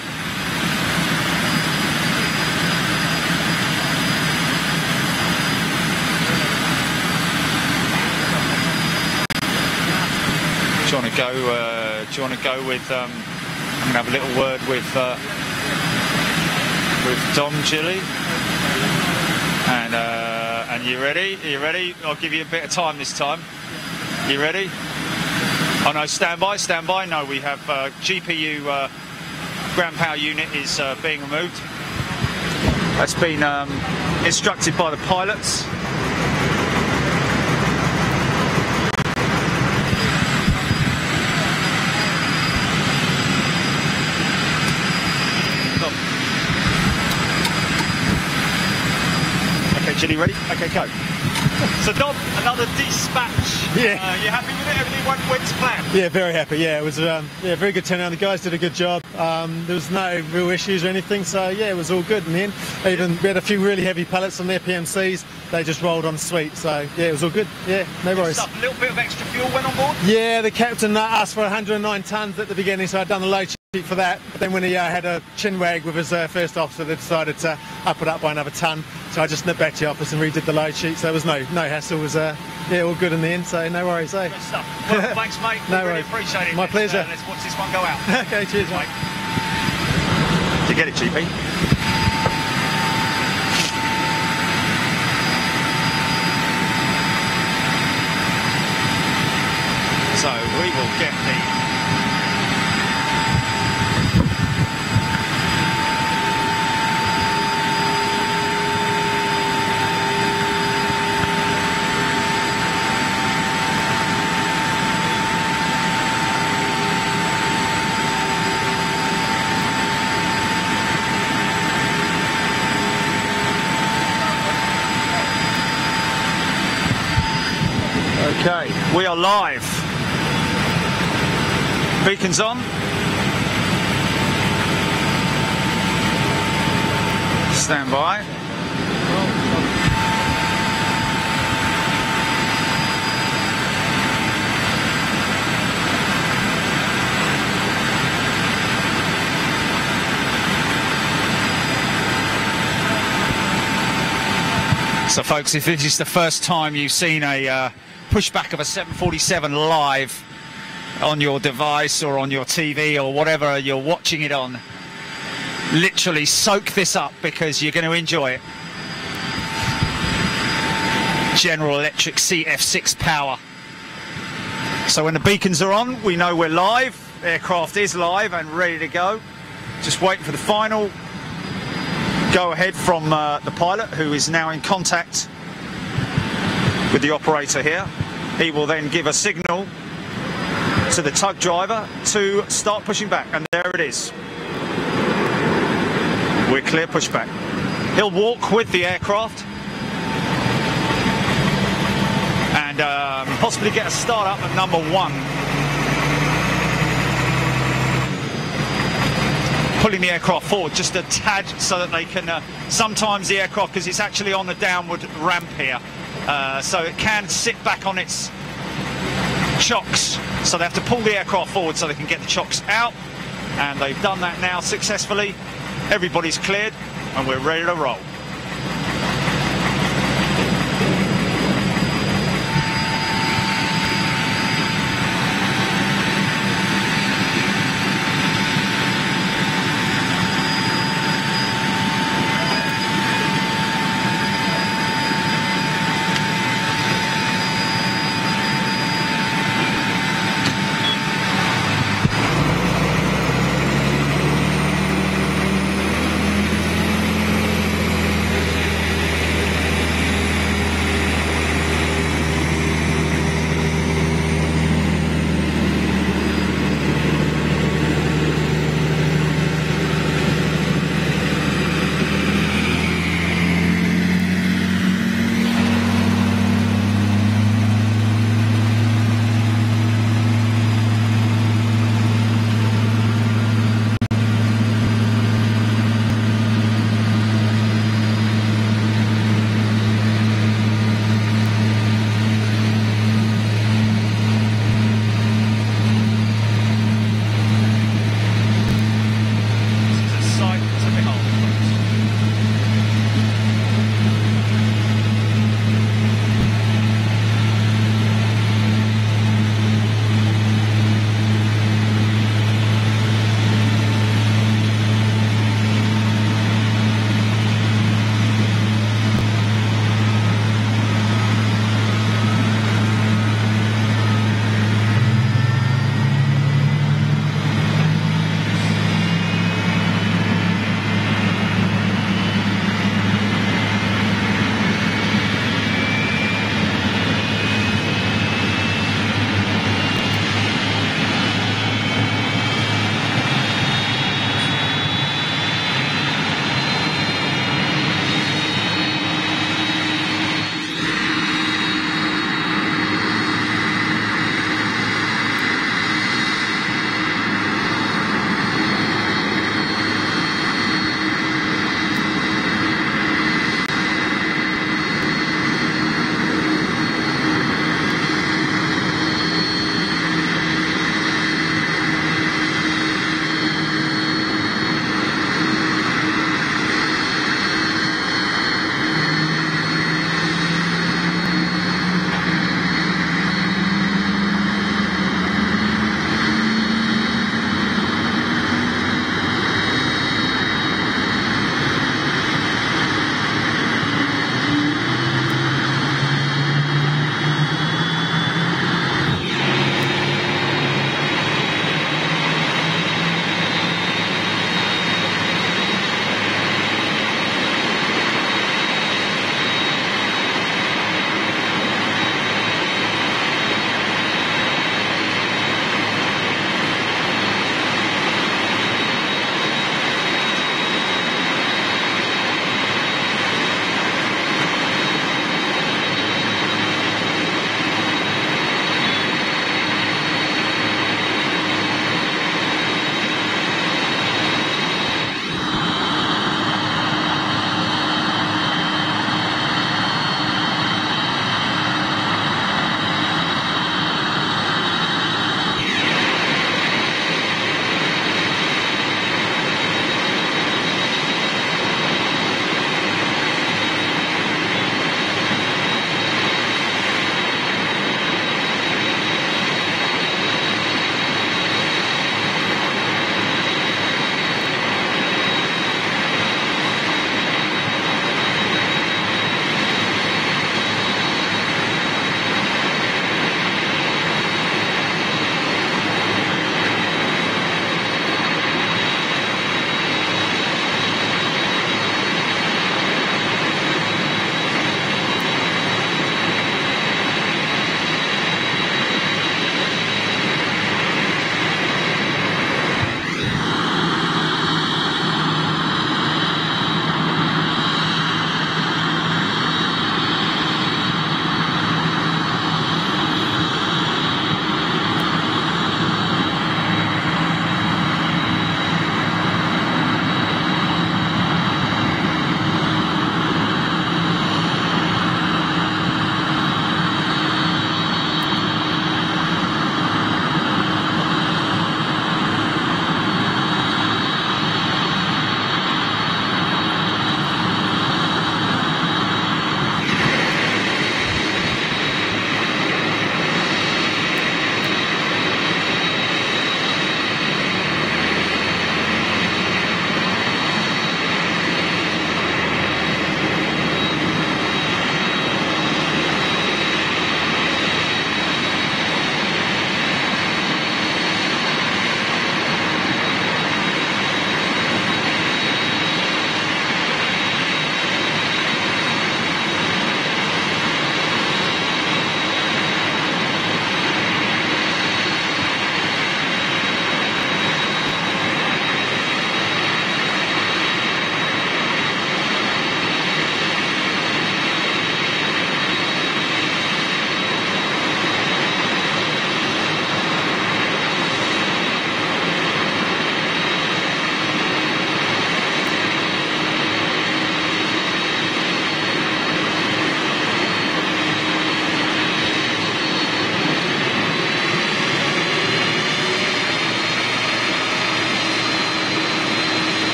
Do you want to go with, I'm going to have a little word with Dom Gilly. And you ready? Are you ready? I'll give you a bit of time this time. You ready? Oh no, stand by. No, we have GPU ground power unit is being removed. That's been instructed by the pilots. Okay, Ginny, ready? Okay, go. So Dom, another dispatch. Yeah. You happy with it? Everything went to plan? Yeah, very happy. Yeah, it was very good turnaround. The guys did a good job. There was no real issues or anything, so yeah, it was all good in the end. We had a few really heavy pallets on their PMCs. They just rolled on sweet, so yeah, it was all good. Yeah, no worries. A little bit of extra fuel went on board? Yeah, the captain asked for 109 tonnes at the beginning, so I'd done the load sheet for that. But then when he had a chin wag with his first officer, they decided to up it up by another tonne. So I just nipped back to the office and redid the load sheet. So there was no hassle. It was yeah, all good in the end. So no worries. Good stuff. Well, thanks, mate. No really worries. Appreciate it. My pleasure. Let's watch this one go out. Okay, cheers, mate. Did you get it, GP? So we will get the Okay, we are live. Beacons on. Stand by. So folks, if this is the first time you've seen a pushback of a 747 live, on your device or on your TV or whatever you're watching it on. Literally soak this up because you're going to enjoy it. General Electric CF6 power. So when the beacons are on, we know we're live. Aircraft is live and ready to go. Just waiting for the final go ahead from the pilot, who is now in contact with the operator here. He will then give a signal to the tug driver to start pushing back, and there it is. We're clear, push back. He'll walk with the aircraft and possibly get a start up at number 1. Pulling the aircraft forward just a tad so that they can, sometimes the aircraft, because it's actually on the downward ramp here, so it can sit back on its chocks, so they have to pull the aircraft forward so they can get the chocks out, and they've done that now successfully. Everybody's cleared and we're ready to roll.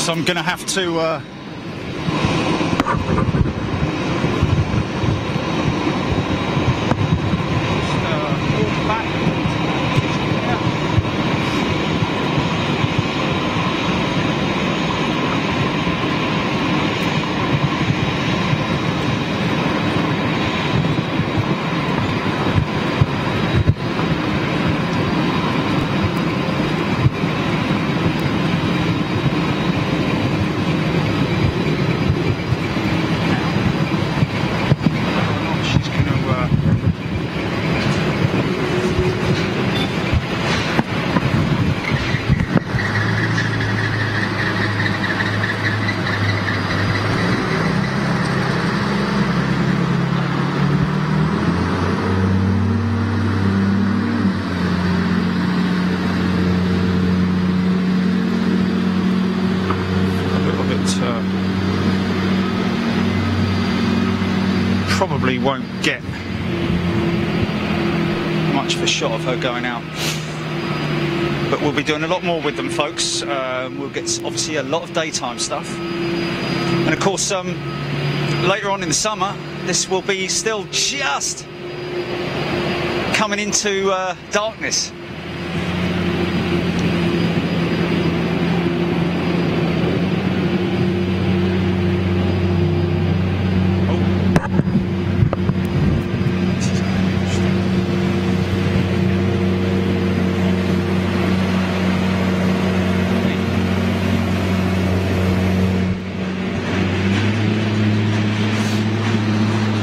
So I'm going to have to walk back. Probably won't get much of a shot of her going out, but we'll be doing a lot more with them, folks. We'll get obviously a lot of daytime stuff, and of course later on in the summer this will be still just coming into darkness.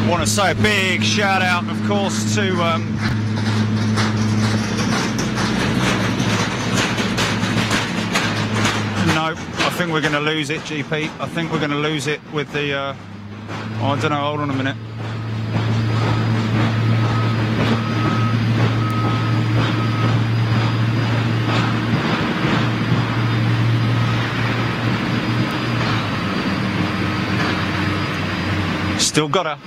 Want to say a big shout out, of course, to no, I think we're going to lose it, GP. I think we're going to lose it with the oh, I don't know, hold on a minute. Still got her.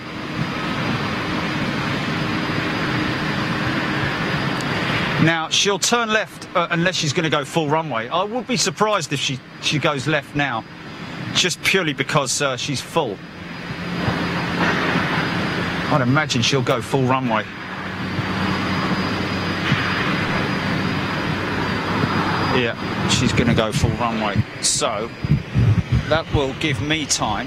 Now, she'll turn left unless she's going to go full runway. I would be surprised if she goes left now, just purely because she's full. I'd imagine she'll go full runway. Yeah, she's going to go full runway. So, that will give me time.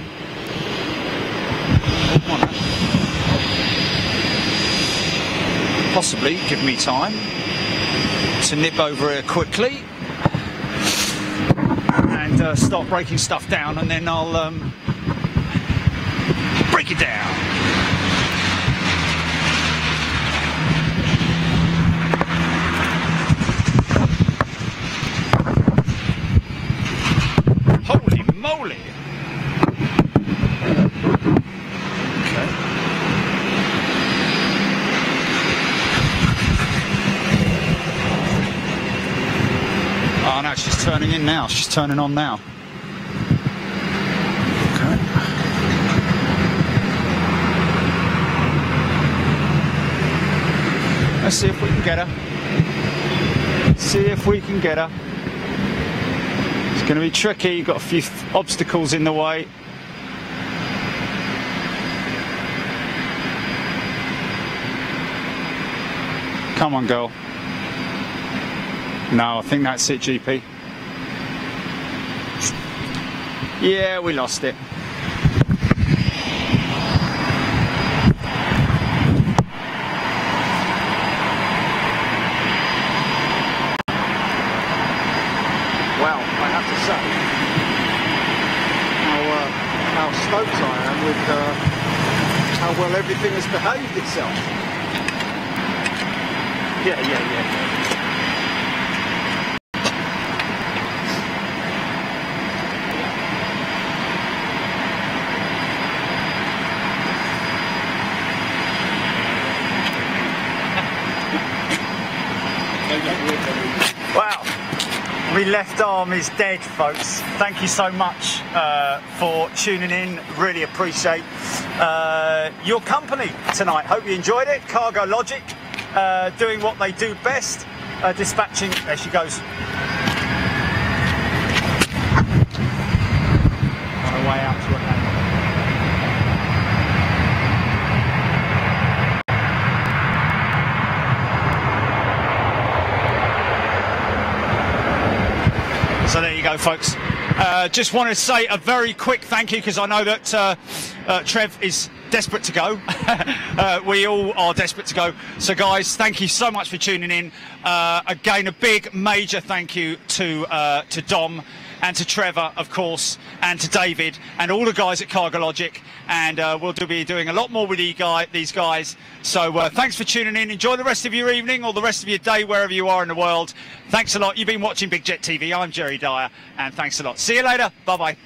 Possibly give me time to nip over here quickly and start breaking stuff down, and then I'll break it down. Holy moly! Oh no, she's turning in now. She's turning on now. Okay. Let's see if we can get her. See if we can get her. It's going to be tricky. You've got a few obstacles in the way. Come on, girl. No, I think that's it, GP. Yeah, we lost it. Well, I have to say how stoked I am with how well everything has behaved itself. Yeah. Wow, my left arm is dead, folks. Thank you so much for tuning in. Really appreciate your company tonight. Hope you enjoyed it. CargoLogic doing what they do best, dispatching. There she goes. So there you go, folks. Just want to say a very quick thank you, because I know that Trev is desperate to go. We all are desperate to go. So guys, thank you so much for tuning in. Again, a big major thank you to Dom and to Trevor, of course, and to David and all the guys at CargoLogic. And we'll be doing a lot more with these guys. So thanks for tuning in. Enjoy the rest of your evening or the rest of your day, wherever you are in the world. Thanks a lot. You've been watching Big Jet TV. I'm Jerry Dyer, and thanks a lot. See you later. Bye-bye.